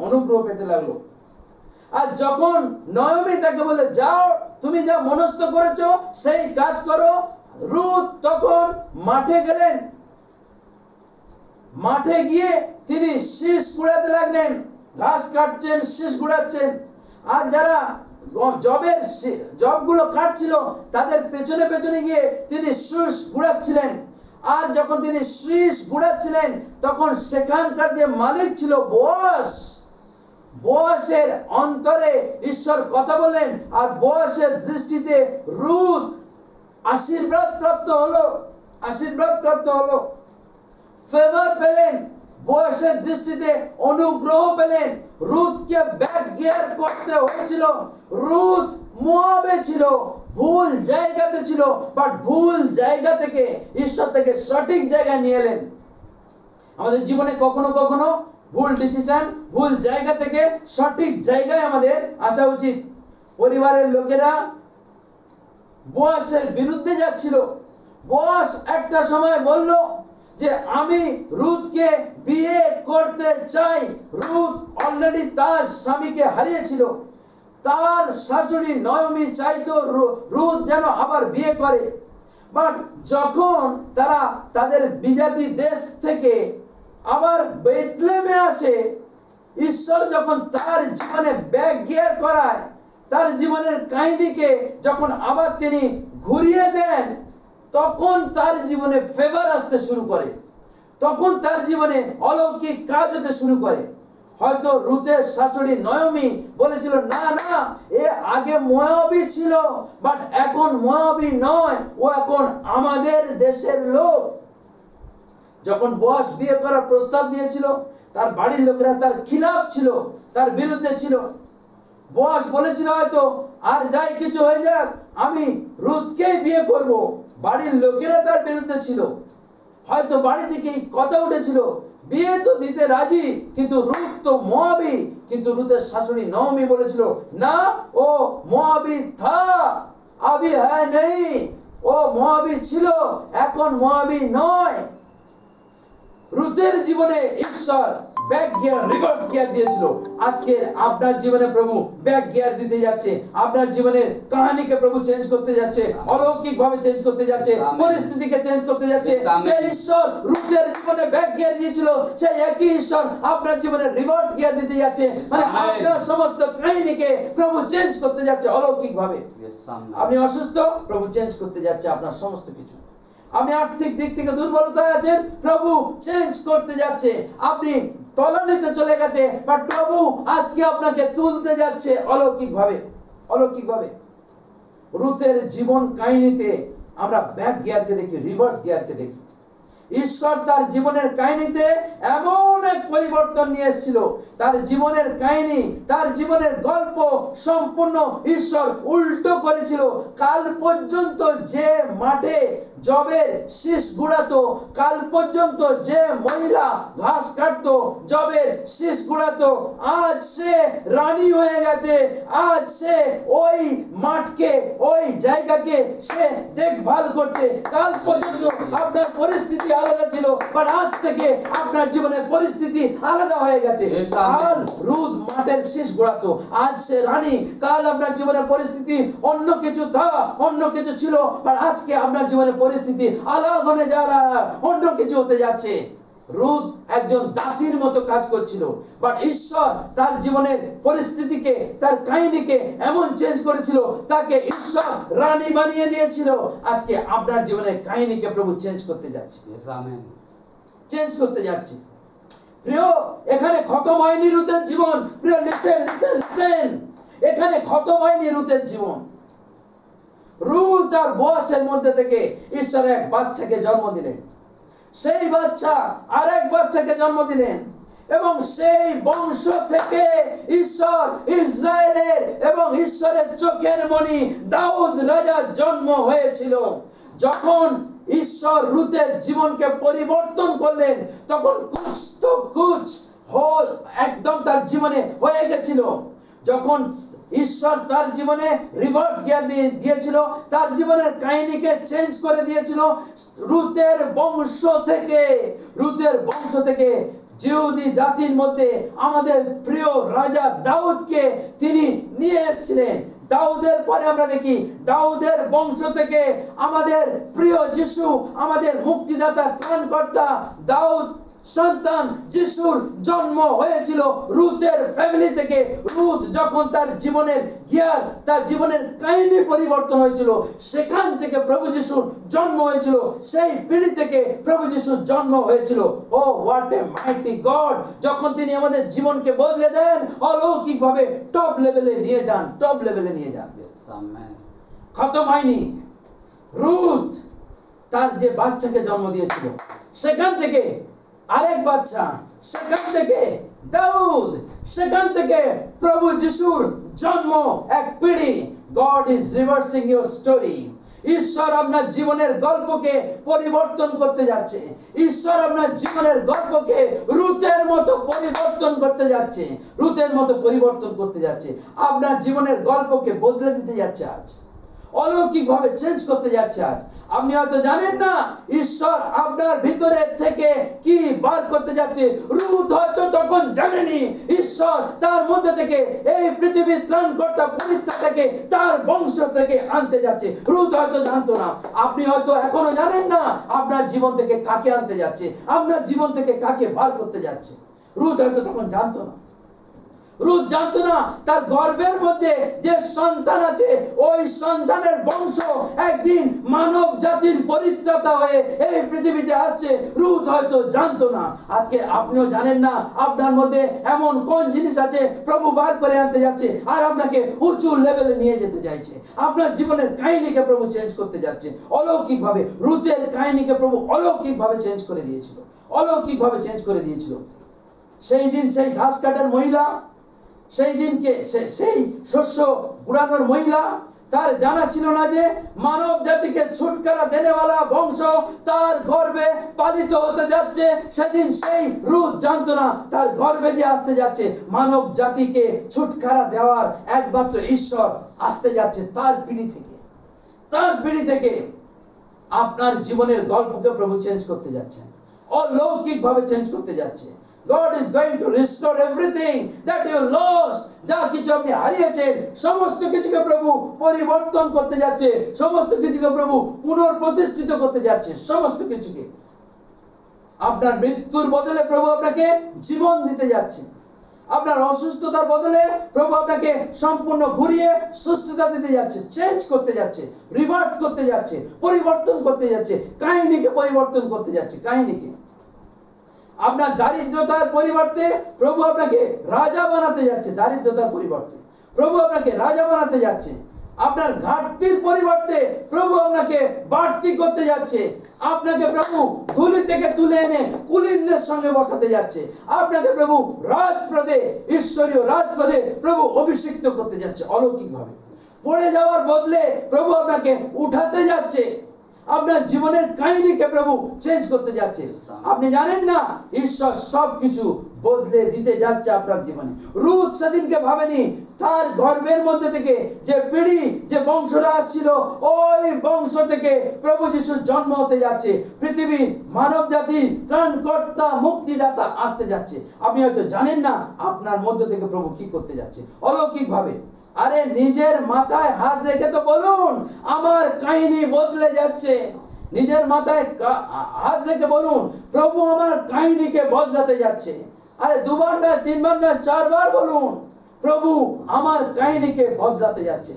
আর যখন নয়মি তাকে বলে যাও, তুমি যা মনস্থ করেছো সেই কাজ করো, রুথ তখন মাঠে গেলেন। মাঠে গিয়ে তিনি শীষ কুড়াতে লাগলেন, ঘাস কাটছেন, শীষ কুড়াচ্ছেন। আর যারা জবগুলো কাটছিল তাদের পেছনে পেছনে গিয়ে তিনি শীষ কুড়াচ্ছিলেন। আর যখন তিনি শীষ কুড়াচ্ছিলেন তখন সেখানকার যে মালিক ছিল বোয়াসের অন্তরে ঈশ্বর কথা বললেন, আর বোয়াসের দৃষ্টিতে রুথ আশীর্বাদ প্রাপ্ত হলো, ফেভার পেলেন, বোয়াসের দৃষ্টিতে অনুগ্রহ পেলেন। রুথকে ব্যাক গিয়ার করতে হয়েছিল। রুথ মোয়াবে ছিল, ভুল জায়গাতে ছিল, বাট ভুল জায়গা থেকে ঈশ্বর থেকে সঠিক জায়গায় নিয়ে এলেন। আমাদের জীবনে কখনো কখনো ভুল ডিসিশন, ভুল জায়গা থেকে সঠিক জায়গায় আমাদের আসা উচিত। পরিবারের লোকেরা বোয়াসের বিরুদ্ধে যাচ্ছিল। বোয়াস একটা সময় বলল যে আমি রুথকে বিয়ে করতে চাই। রুথ অলরেডি তার স্বামীকে হারিয়েছিল। তার শাশুড়ি নয়মি চাইতো রুথ যেন আবার বিয়ে করে। বাট যখন তারা তাদের বিজাতি দেশ থেকে আবার বেথলেমে আসে, ঈশ্বর যখন তার জীবনে ব্যাক গিয়ার করায়, তার জীবনের কাহিনীকে যখন আবার তিনি ঘুরিয়ে দেন, তখন তার জীবনে ফেভার আসতে শুরু করে, তখন তার জীবনে অলৌকিক কাজ হতে শুরু করে। হয়তো রুথের শাশুড়ি নয়মি বলেছিল, না না, এ আগে মোয়াবি ছিল, বাট এখন মোয়াবি নয়, ও এখন আমাদের দেশের লোক। যখন বোয়াস বিয়ে করার প্রস্তাব দিয়েছিল, তার বাড়ির লোকেরা তার খিলাফ ছিল, তার বিরুদ্ধে ছিল। বোয়াস বলেছিল হয়তো আর যাই কিছু হয়ে যাক, আমি রুথকেই বিয়ে করব। বাড়ির লোকেরা তার বিরুদ্ধে ছিল। হয়তো বাড়ি থেকে কথা উঠেছিল, বিয়ে তো দিতে রাজি, কিন্তু রুথ তো মোয়াবি। কিন্তু রুথের শাশুড়ি নয়মি বলেছিল, না, ও মোয়াবি থা, আবি হ্যায় নেই। ও মোয়াবি ছিল, এখন মোয়াবি নয়। রুথের জীবনে ঈশ্বর ব্যাক গিয়ার, রিভার্স গিয়ার দিয়েছিল। আজকে আপনার জীবনে প্রভু ব্যাক গিয়ার দিতে যাচ্ছে। আপনার জীবনের কাহিনীকে প্রভু চেঞ্জ করতে যাচ্ছে, অলৌকিক ভাবে চেঞ্জ করতে যাচ্ছে, পরিস্থিতিকে চেঞ্জ করতে যাচ্ছে। যে ঈশ্বর রুথের জীবনে ব্যাক গিয়ার দিয়েছিল, সেই একই ঈশ্বর আপনার জীবনে রিভার্স গিয়ার দিতে যাচ্ছে। মানে আপনার সমস্ত কাহিনীকে প্রভু চেঞ্জ করতে যাচ্ছে অলৌকিক ভাবে। আপনি অসুস্থ, প্রভু চেঞ্জ করতে যাচ্ছে আপনার সমস্ত কিছু। আপনি আর্থিক দিক থেকে দুর্বলতায় আছেন, প্রভু চেঞ্জ করতে যাচ্ছে। আপনি তলানিতে চলে গেছে, বাট প্রভু আজকে আপনাকে তুলতে যাচ্ছে অলৌকিক ভাবে, অলৌকিক ভাবে। রুথের জীবন কাহিনীতে আমরা ব্যাক গিয়ারকে দেখি, রিভার্স গিয়ারকে দেখি। ঈশ্বর তার জীবনের কাহিনীতে এমন এক পরিবর্তন নিয়ে এসেছিল। তার জীবনের কাহিনী, তার জীবনের গল্প সম্পূর্ণ ঈশ্বর উল্টো করেছিল। কাল পর্যন্ত যে মাঠে জবের শীষ গুড়াতো, কাল পর্যন্ত যে মহিলা ঘাস কাটতো, জবের শীষ গুড়াতো, আজ সে রানী হয়ে গেছে। আজ সে ওই মাঠকে, ওই জায়গাকে সে দেখভাল করছে। কাল পর্যন্ত আপনার পরিস্থিতি আলাদা ছিল, বাট আজ থেকে আপনার জীবনের পরিস্থিতি আলাদা হয়ে গেছে। কাল রুথ মাঠের শীষ গুড়াতো, আজ সে রানী। কাল আপনার জীবনের পরিস্থিতি অন্য কিছু অন্য কিছু ছিল, বাট আজকে আপনার জীবনের পরিস্থিতি আলাদা হয়ে অন্য কিছু হতে যাচ্ছে। রুথ একজন দাসীর মতো কাজ করছিল, বাট ঈশ্বর তার জীবনের পরিস্থিতিকে, তার কাহিনীকে এমন চেঞ্জ করেছিল, তাকে ঈশ্বর রানী বানিয়ে দিয়েছিল। আজকে আপনার জীবনের কাহিনীকে প্রভু চেঞ্জ করতে যাচ্ছে, চেঞ্জ করতে যাচ্ছে। প্রিয়, এখানে খতম হয়নি রুথের জীবন। প্রিয়, লিসেন, এখানে খতম হয়নি রুথের জীবন। রুথ আর বোয়াসের মধ্যে থেকে ঈশ্বর এক বাচ্চাকে জন্ম দিলেন। সেই বাচ্চা আরেক বাচ্চাকে জন্ম দিলেন, এবং সেই বংশ থেকে ঈশ্বর ইসরায়েলের এবং ঈশ্বরের চোখের মণি দাউদ রাজার জন্ম হয়েছিল। যখন ঈশ্বর রুথের জীবনকে পরিবর্তন করলেন, তখন কুছ তো কুছ একদম তার জীবনে হয়ে গেছিল। যখন ঈশ্বর তার জীবনে রিভার্স গিয়ার দিয়েছিল, তার জীবনের কাহিনীকে চেঞ্জ করে দিয়েছিল। রুথের বংশ থেকে জিহুদি জাতির মধ্যে আমাদের প্রিয় রাজা দাউদকে তিনি নিয়ে এসেছিলেন। দাউদের পরে আমরা দেখি দাউদের বংশ থেকে আমাদের প্রিয় যিশু, আমাদের মুক্তিদাতা ত্রাণকর্তা দাউদ সন্তান যিশুর জন্ম হয়েছিল রুথের ফ্যামিলি থেকে। রুথ যখন তার জীবনের গিয়ার, তার জীবনের কাহিনী পরিবর্তন হয়েছিল, সেখান থেকে প্রভু যিশুর জন্ম হয়েছিল, সেই পিঁড়ি থেকে প্রভু যিশুর জন্ম হয়েছিল। ও হোয়াট এ মাইটি গড! যখন তিনি আমাদের জীবনকে বদলে দেন, অলৌকিকভাবে টপ লেভেলে নিয়ে যান, টপ লেভেলে নিয়ে যান। খতম হয়নি। রুথ তার যে বাচ্চাকে জন্ম দিয়েছিল, সেখান থেকে আরেক বাচ্চা, সেখান থেকে দাউদ, সেখান থেকে প্রভু যিশুর জন্ম, এক পিঁড়ি। God is reversing your story. ঈশ্বর আপনার জীবনের গল্পকে পরিবর্তন করতে যাচ্ছে। ঈশ্বর আপনার জীবনের গল্পকে রুথের মতো পরিবর্তন করতে যাচ্ছে, রুথের মতো পরিবর্তন করতে যাচ্ছে। আপনার জীবনের গল্পকে বদলে দিতে যাচ্ছে আজ, অলৌকিকভাবে চেঞ্জ করতে যাচ্ছে আজ। আপনি হয়তো জানেন না ঈশ্বর আপনার ভিতরে থেকে কি বার করতে যাচ্ছে। রুথ হয়তো তখন জানেনি ঈশ্বর তার মধ্যে থেকে এই পৃথিবীর ত্রাণকর্তা পরিত্রাতাকে তার বংশ থেকে আনতে যাচ্ছে। রুথ হয়তো জানতো না। আপনি হয়তো এখনো জানেন না আপনার জীবন থেকে কাকে আনতে যাচ্ছে, আপনার জীবন থেকে কাকে বার করতে যাচ্ছে। রুথ হয়তো তখন জানতো না। রুথ জানতো না তার গর্ভের মধ্যে যে সন্তান আছে, ওই সন্তানের বংশ একদিন মানব জাতির পরিত্রাতা হয়ে এই পৃথিবীতে আসছে। রুথ হয়তো জানতো না। আজকে আপনিও জানেন না আপনার মধ্যে এমন কোন জিনিস আছে প্রভু বার করে আনতে যাচ্ছে আর আপনাকে উঁচু লেভেলে নিয়ে যেতে চাইছে। আপনার জীবনের কাহিনীকে প্রভু চেঞ্জ করতে যাচ্ছে অলৌকিকভাবে। রুথের কাহিনীকে প্রভু অলৌকিকভাবে চেঞ্জ করে দিয়েছিল, অলৌকিকভাবে চেঞ্জ করে দিয়েছিল। সেই দিন সেই ঘাস কাটার মহিলা, সেই দিনকে সেই শস্য কুড়ানোর মহিলা, তার জানা ছিল না যে মানব জাতিকে ছুটকারা দেনেওয়ালা বংশ তার গর্ভে পালিত হতে যাচ্ছে। সেদিন সেই রুথ জানতো না তার গর্ভে যে আসতে যাচ্ছে মানব জাতিকে ছুটকারা দেওয়ার একমাত্র ঈশ্বর আসতে যাচ্ছে তার পিঁড়ি থেকে। তার পিঁড়ি থেকে আপনার জীবনের গল্পকে প্রভু চেঞ্জ করতে যাচ্ছেন, অলৌকিকভাবে চেঞ্জ করতে যাচ্ছে। God is going to restore everything that you lost. যা কিছু আপনি হারিয়েছেন সমস্ত কিছুকে প্রভু পরিবর্তন করতে যাচ্ছে, সমস্ত কিছুকে প্রভু পুনঃপ্রতিষ্ঠিত করতে যাচ্ছে, সমস্ত কিছুকে। আপনার মৃত্যুর বদলে প্রভু আপনাকে জীবন দিতে যাচ্ছে। আপনার অসুস্থতার বদলে প্রভু আপনাকে সম্পূর্ণ ঘুরিয়ে সুস্থতা দিতে যাচ্ছে, চেঞ্জ করতে যাচ্ছে, রিভার্ট করতে যাচ্ছে, পরিবর্তন করতে যাচ্ছে, কাহিনীকে পরিবর্তন করতে যাচ্ছে, কাহিনীকে। আপনার দারিদ্রতার পরিবর্তে প্রভু আপনাকে রাজা বানাতে যাচ্ছে, দারিদ্রতার পরিবর্তে প্রভু আপনাকে রাজা বানাতে যাচ্ছে। আপনার ঘাটতির পরিবর্তে প্রভু আপনাকে বাড়তি করতে যাচ্ছে। আপনাকে প্রভু ধুলি থেকে তুলে এনে কুলীনদের সঙ্গে বসাতে যাচ্ছে। আপনাকে প্রভু রাজপ্রদে, ঈশ্বরীয় রাজপ্রদে প্রভু অভিষিক্ত করতে যাচ্ছে অলৌকিকভাবে। পড়ে যাওয়ার বদলে প্রভু আপনাকে উঠাতে যাচ্ছে। আপনার জীবনের কাহিনীকে প্রভু চেঞ্জ করতে যাচ্ছে। আপনি জানেন না ঈশ্বর সবকিছু বদলে দিতে যাচ্ছে আপনার জীবনে। রুথ সেদিনকে ভাবেনি তার গর্ভের মধ্যে থেকে যে পিঁড়ি, যে বংশরা আসছিল, ওই বংশ থেকে প্রভু যিশুর জন্ম হতে যাচ্ছে। পৃথিবীর মানব জাতির ত্রাণকর্তা মুক্তিদাতা আসতে যাচ্ছে। আপনি হয়তো জানেন না আপনার মধ্যে থেকে প্রভু কি করতে যাচ্ছে অলৌকিকভাবে। আরে নিজের মাথায় হাত রেখে তো বলুন আমার কাহিনী বদলে যাচ্ছে। নিজের মাথায় হাত রেখে বলুন প্রভু আমার কাহিনীকে বদলাতে যাচ্ছে। আরে দুবার নয়, তিনবার নয়, চারবার বলুন প্রভু আমার কাহিনীকে বদলাতে যাচ্ছে।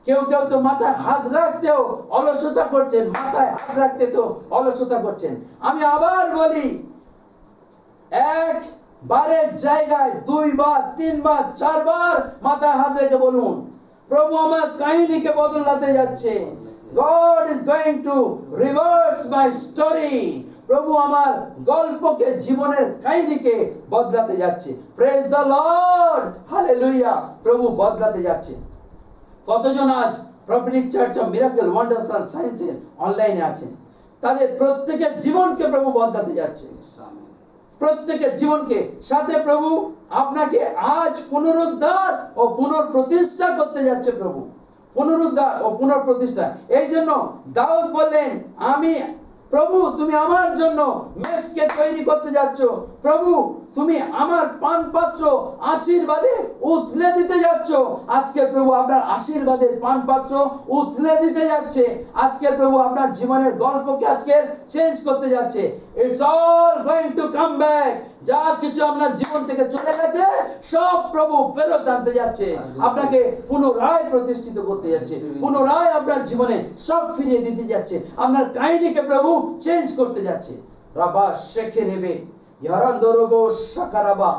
কেউ কেউ তো মাথায় হাত রাখতেও অলসতা করছেন, মাথায় হাত রাখতে তো অলসতা করছেন। আমি আবার বলি, একবারের জায়গায় দুইবার, তিনবার, চারবার মাথায় হাত রেখে বলুন প্রভু আমার কাহিনীকে বদলাতে যাচ্ছে। God is going to reverse my story. প্রভু আমার গল্পকে, জীবনের কাহিনীকে বদলাতে যাচ্ছে। Praise the Lord, hallelujah। প্রভু বদলাতে যাচ্ছে। কতজন আজ Prophetic church of Miracle, Wonders and সায়েন্সের অনলাইনে আছেন, তাদের প্রত্যেকের জীবনকে প্রভু বদলাতে যাচ্ছে, প্রত্যেকের জীবনকে। সাথে প্রভু আপনাকে আজ পুনরুদ্ধার ও পুনঃপ্রতিষ্ঠা করতে যাচ্ছে। প্রভু পুনরুদ্ধার ও পুনঃপ্রতিষ্ঠা। এই জন্য দাউদ বললেন, আমি প্রভু তুমি আমার জন্য মেষকে তৈরি করতে যাচ্ছ। প্রভু তুমি আমার পান পাত্র আশীর্বাদে উথলে দিতে যাচ্ছ। আজকে প্রভু আপনার আশীর্বাদের পান পাত্র উথলে দিতে যাচ্ছে। আজকে প্রভু আপনার জীবনের গল্পকে আজকে চেঞ্জ করতে যাচ্ছে। It's all going to come back. যা কিছু আপনার জীবন থেকে চলে গেছে সব প্রভু ফেরত আনতে যাচ্ছে, আপনাকে পুনরায় প্রতিষ্ঠিত করতে যাচ্ছে, পুনরায় আপনার জীবনে সব ফিরিয়ে দিতে যাচ্ছে, আপনার কাহিনীকে প্রভু চেঞ্জ করতে যাচ্ছে। রাবা শেখে নেবে ইয়ারান্দরগো সাকারাবা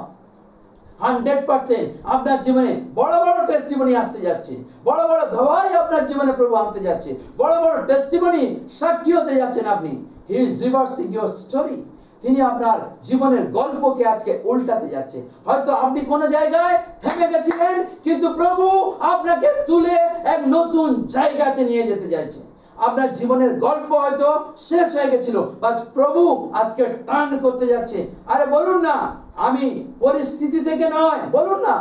100% আপনার জীবনে বড় বড় টেস্টিমনি আসতে যাচ্ছে, বড় বড় গবাই আপনার জীবনে প্রভু আনতে যাচ্ছে, বড় বড় টেস্টিমনি সাক্ষী হতে যাচ্ছেন আপনি। He is reversing your story. তিনি আপনার জীবনের গল্পকে আজকে উল্টাতে যাচ্ছে। হয়তো আপনি কোনো জায়গায় থেমে গেছিলেন, কিন্তু প্রভু আপনাকে তুলে এক নতুন জায়গাতে নিয়ে যেতে চাইছে। আপনার জীবনের গল্প হয়তো শেষ হয়ে গেছিল, বাট প্রভু আজকে টার্ন করতে যাচ্ছে। আরে বলুন না, আমি পরিস্থিতি থেকে নয়, বলুন না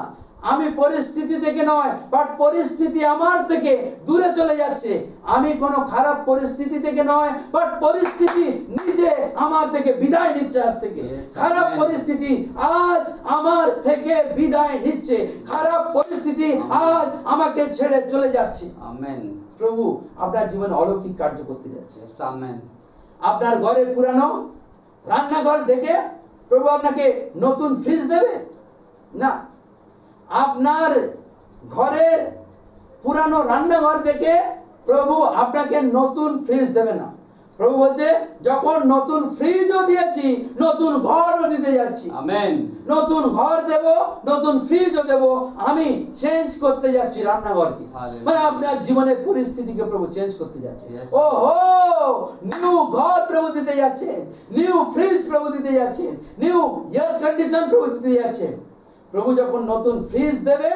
আমি পরিস্থিতি থেকে নয়, বাট পরিস্থিতি আমার থেকে দূরে চলে যাচ্ছে। আমি কোনো খারাপ পরিস্থিতি থেকে নয়, বাট পরিস্থিতি নিজে আমার থেকে বিদায় নিচ্ছে। আজ থেকে খারাপ পরিস্থিতি আজ আমার থেকে বিদায় নিচ্ছে, খারাপ পরিস্থিতি আজ আমাকে ছেড়ে চলে যাচ্ছে। আমেন। প্রভু আপনার জীবনে অলৌকিক কার্য করতে যাচ্ছে। আমেন। আপনার ঘরে পুরানো রান্নাঘর দেখে প্রভু আপনাকে নতুন ফ্রিজ দেবে না। আপনার ঘরের পুরানো রান্নাঘর দেখে প্রভু আপনাকে নতুন ফ্রিজ দেবে না। প্রভু বলছে, যখন নতুন ফ্রিজও দিয়েছি, নতুন ঘরও দিতে যাচ্ছি। আমেন। নতুন ঘর দেব, নতুন ফ্রিজও দেব, আমি চেঞ্জ করতে যাচ্ছি রান্নাঘরকে। মানে আপনার জীবনের পরিস্থিতিকে প্রভু চেঞ্জ করতে যাচ্ছে। ওহো, নিউ ঘর প্রভু দিতে যাচ্ছে, নিউ ফ্রিজ প্রভু দিতে যাচ্ছে, নিউ এয়ার কন্ডিশন প্রভু দিতে যাচ্ছে। প্রভু যখন নতুন ফ্রিজ দেবে,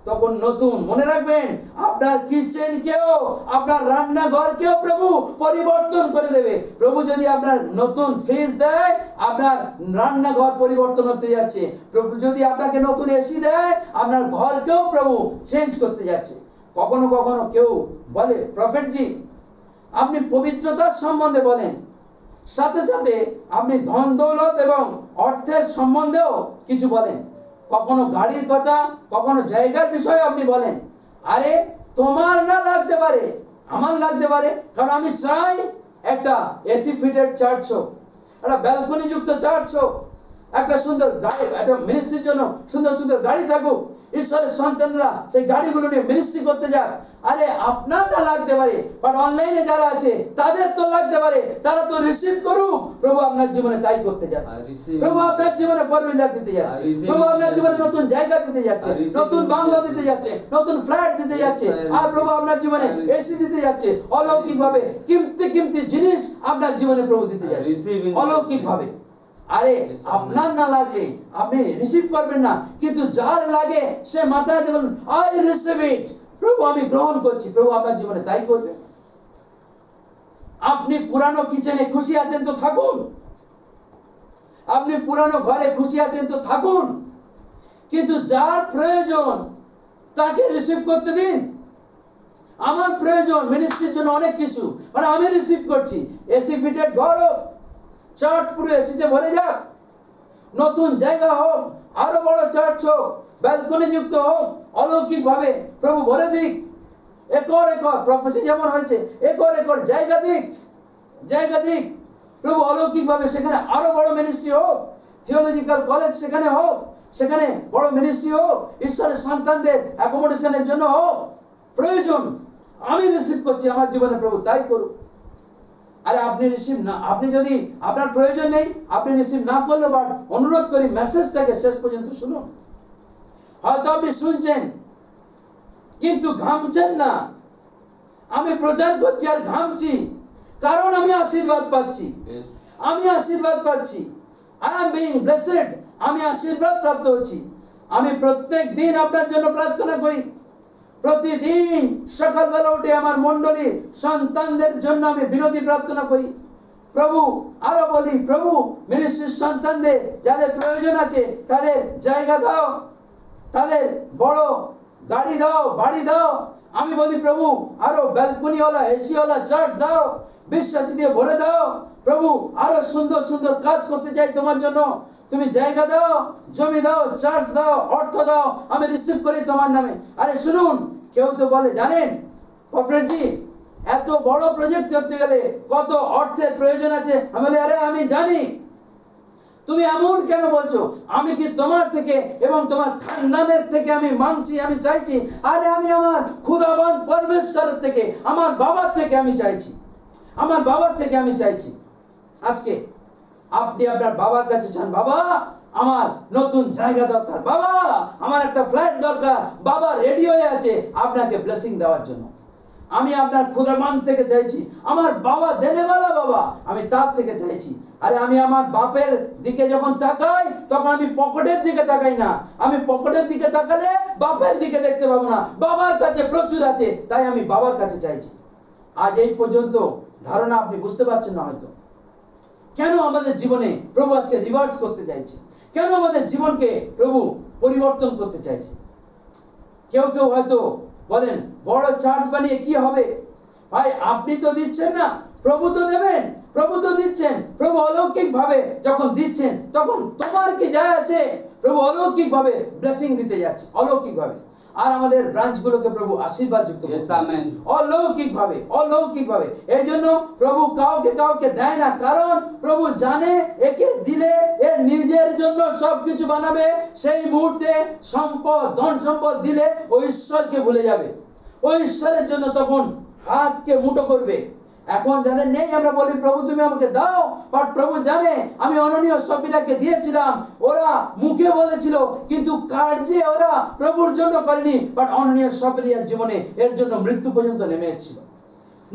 তখন নতুন, মনে রাখবেন, আপনার কিচেনকেও, আপনার রান্নাঘরকেও প্রভু পরিবর্তন করে দেবে। প্রভু যদি আপনার নতুন ফ্রিজ দেয়, আপনার রান্নাঘর পরিবর্তন হতে যাচ্ছে। প্রভু যদি আপনাকে নতুন এসি দেয়, আপনার ঘরকেও প্রভু চেঞ্জ করতে যাচ্ছে। কখনো কখনো কেউ বলে, প্রফেটজি আপনি পবিত্রতার সম্বন্ধে বলেন, সাথে সাথে আপনি ধন দৌলত এবং অর্থের সম্বন্ধেও কিছু বলেন। কখনো গাড়ির কথা, কখনো জায়গার বিষয়ে আপনি বলেন। আরে তোমার না লাগতে পারে, আমার লাগতে পারে, কারণ আমি চাই একটা এসি ফিটেড চার্চ হোক, একটা ব্যালকনি যুক্ত চার্চ হোক, একটা সুন্দর গাড়ি, একটা মিনিস্ট্রির জন্য সুন্দর সুন্দর গাড়ি থাকুক, ঈশ্বরের সন্তানরা সেই গাড়িগুলো নিয়ে মিনিস্ট্রি করতে যাক। আরে আপনার না লাগতে পারে, বাট অনলাইনে যারা আছে তাদের তো লাগতে পারে, তারা তো রিসিভ করুক। প্রভু আপনার জীবনে তাই করতে যাচ্ছে। প্রভু আপনার জীবনে ফরহুইলার দিতে যাচ্ছে, প্রভু আপনার জীবনে নতুন জায়গা দিতে যাচ্ছে, নতুন বাংলো দিতে যাচ্ছে, নতুন ফ্ল্যাট দিতে যাচ্ছে, আর প্রভু আপনার জীবনে এসি দিতে যাচ্ছে। অলৌকিক ভাবে কিমতি জিনিস আপনার জীবনে প্রভু দিতে যাচ্ছে, অলৌকিক ভাবে। আরে আপনার না লাগলে আপনি রিসিভ করবেন না, কিন্তু যার লাগে সে মাথায় দেবেন, আই রিসিভ ইট, প্রভু আমি গ্রহণ করছি। প্রভু আপনার জীবনে তাই করবে। আপনি পুরানো কিচেনে খুশি আছেন তো থাকুন, আপনি পুরানো ঘরে খুশি আছেন তো থাকুন, কিন্তু যার প্রয়োজন তাকে রিসিভ করতে দিন। আমার প্রয়োজন মিনিস্ট্রির জন্য অনেক কিছু, মানে আমি রিসিভ করছি। এসি ফিটেড ঘর হোক, চার্চ পুরো এসিতে ভরে যাক, নতুন জায়গা হোক, আরো বড় চার্চ হোক, ব্যালকনি যুক্ত হোক, অলৌকিক ভাবে প্রভু ভরে দিক। একর একর প্রফেসি যেমন হয়েছে, একর একর জায়গা দিক, জায়গা দিক। প্রভু অলৌকিক ভাবে সেখানে আরো বড় মিনিস্ট্রি হোক, থিওলজিক্যাল কলেজ সেখানে হোক, সেখানে বড় মিনিস্ট্রি হোক, ঈশ্বরের সন্তানদের অ্যাকোমোডেশনের জন্য হোক। প্রয়োজন আমি রিসিভ করছি, আমার জীবনে প্রভু তাই করুক। আরে আপনি রিসিভ না, আপনি যদি আপনার প্রয়োজন নেই, আপনি রিসিভ না করলে, বাট অনুরোধ করি মেসেজটাকে শেষ পর্যন্ত শুনুন। হয়তো আপনি শুনছেন কিন্তু ঘামছেন না। আমি প্রচার করছি আর ঘামছি, কারণ আমি আশীর্বাদ পাচ্ছি, আমি আশীর্বাদ পাচ্ছি। আই এম বিইং ব্লেসড, আমি আশীর্বাদ প্রাপ্ত হচ্ছি। আমি প্রত্যেক দিন আপনার জন্য প্রার্থনা করি, প্রতিদিন সকালবেলা উঠে আমার মণ্ডলীর সন্তানদের জন্য আমি বিরোধী প্রার্থনা করি। প্রভু আরো বলি, প্রভু মিনিস্ট্রির সন্তানদের যাদের প্রয়োজন আছে তাদের জায়গা দাও, তাদের বড় গাড়ি দাও, বাড়ি দাও। আমি বলি, প্রভু আরো ব্যালকনিওয়ালা, এসিওয়ালা চার্চ দাও, বিশ্বাসী দিয়ে ভরে দাও। প্রভু আরো সুন্দর সুন্দর কাজ করতে চাই তোমার জন্য। তুমি জায়গা দাও, জমি দাও, চার্চ দাও, অর্থ দাও, আমি রিসিভ করি তোমার নামে। আরে শুনুন, কেউ তো বলে জানেন প্রফেটজি এত বড় প্রজেক্ট করতে গেলে কত অর্থের প্রয়োজন আছে। আমি বলি আরে আমি জানি, তুমি এমন কেন বলছো? আমি কি তোমার থেকে এবং তোমার খানদানের থেকে আমি মাংছি, আমি চাইছি? আরে আমি আমার খুদাবান পরমেশ্বরের থেকে, আমার বাবার থেকে আমি চাইছি, আমার বাবার থেকে আমি চাইছি। আজকে আপনি আপনার বাবার কাছে চান, বাবা আমার নতুন জায়গা দরকার, বাবা আমার একটা ফ্ল্যাট দরকার, বাবা রেডি হয়ে আছে আপনাকে ব্লেসিং দেওয়ার জন্য। আমি আপনার খুদাবান থেকে চাইছি, আমার বাবা দেনেওয়ালা বাবা, আমি তার থেকে চাইছি। আরে আমি আমার বাপের দিকে যখন তাকাই তখন আমি পকেটের দিকে তাকাই না। আমি পকেটের দিকে তাকালে বাপের দিকে দেখতে পাবো না। বাবার কাছে প্রচুর আছে, তাই আমি বাবার কাছে চাইছি। আজ এই পর্যন্ত ধারণা আপনি বুঝতে পারছেন না হয়তো কেন আমাদের জীবনে প্রভু আজকে রিভার্স করতে চাইছে, কেন আমাদের জীবনকে প্রভু পরিবর্তন করতে চাইছে। কেউ কেউ হয়তো বলেন বড় চার্চ বানিয়ে কি হবে? ভাই আপনি তো দিচ্ছেন না, প্রভু তো দেবেন, প্রভু তো দিচ্ছেন। প্রভু অলৌকিক ভাবে যখন দিচ্ছেন তখন তোমার কি যায় আসে? প্রভু অলৌকিক ভাবে ব্লেসিং দিতে যাচ্ছে, অলৌকিক ভাবে। আর আমাদের ব্রাঞ্চগুলোকে প্রভু আশীর্বাদ যুক্ত অলৌকিক ভাবে, অলৌকিক ভাবে। এই জন্য প্রভু কাউকে কাউকে দেয় না, কারণ প্রভু জানে একে দিলে এর নিজের জন্য সবকিছু বানাবে। সেই মুহূর্তে সম্পদ, ধন সম্পদ দিলে ওই ঈশ্বরকে ভুলে যাবে, ওই ঈশ্বরের জন্য তখন হাতকে মুঠো করবে। এখন যাদের নেই আমরা বলি প্রভু তুমি আমাকে দাও, বাট প্রভু জানে আমি অননীয় সফিরাকে দিয়েছিলাম, ওরা মুখে বলেছিল কিন্তু কার্যে ওরা প্রভুর জন্য করেনি। বাট অননীয় সফিরিয়ার জীবনে এর জন্য মৃত্যু পর্যন্ত নেমে এসেছিল,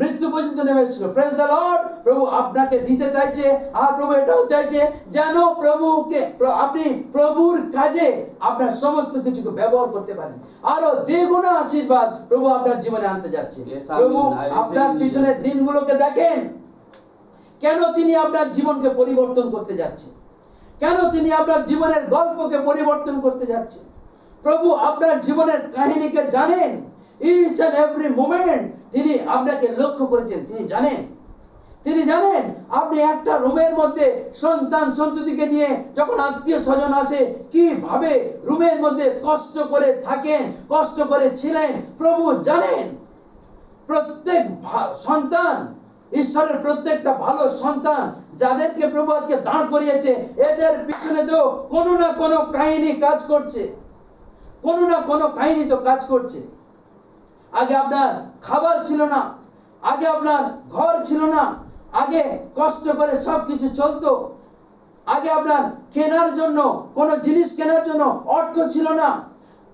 মৃত্যু পর্যন্ত নেমে এসেছিল। Praise the Lord. প্রভু আপনাকে দিতে চাইছে, আর প্রভু এটাও চাইছে যেন প্রভুকে আপনি প্রভুর কাজে আপনার সমস্ত কিছুকে ব্যবহার করতে পারেন। আরো দ্বিগুণ আশীর্বাদ প্রভু আপনার জীবনে আনতে যাচ্ছে। প্রভু আপনার পিছনের দিনগুলোকে দেখেন, কেন তিনি আপনার জীবনকে পরিবর্তন করতে যাচ্ছে, কেন তিনি আপনার জীবনের গল্পকে পরিবর্তন করতে যাচ্ছে। প্রভু আপনার জীবনের কাহিনীকে জানেন, ইচ এন্ড এভরি মোমেন্ট তিনি আপনাকে লক্ষ্য করেছেন। তিনি জানেন আপনি একটা রুমের মধ্যে সন্তান সন্ততিকে নিয়ে যখন আত্মীয় স্বজন আসে কিভাবে রুমের মধ্যে কষ্ট করে থাকেন, কষ্ট করে ছিলেন। প্রভু জানেন প্রত্যেক সন্তান, ঈশ্বরের প্রত্যেকটা ভালো সন্তান যাদেরকে প্রভু আজকে দাঁড় করিয়েছে, এদের পিছনে তো কোনো না কোনো কাহিনী কাজ করছে, কোনো না কোনো কাহিনী তো কাজ করছে। আগে আপনার খাবার ছিল না, আগে আপনার ঘর ছিল না, আগে কষ্ট করে সবকিছু চলতো, আগে আপনার কেনার জন্য কোনো জিনিস কেনার জন্য অর্থ ছিল না,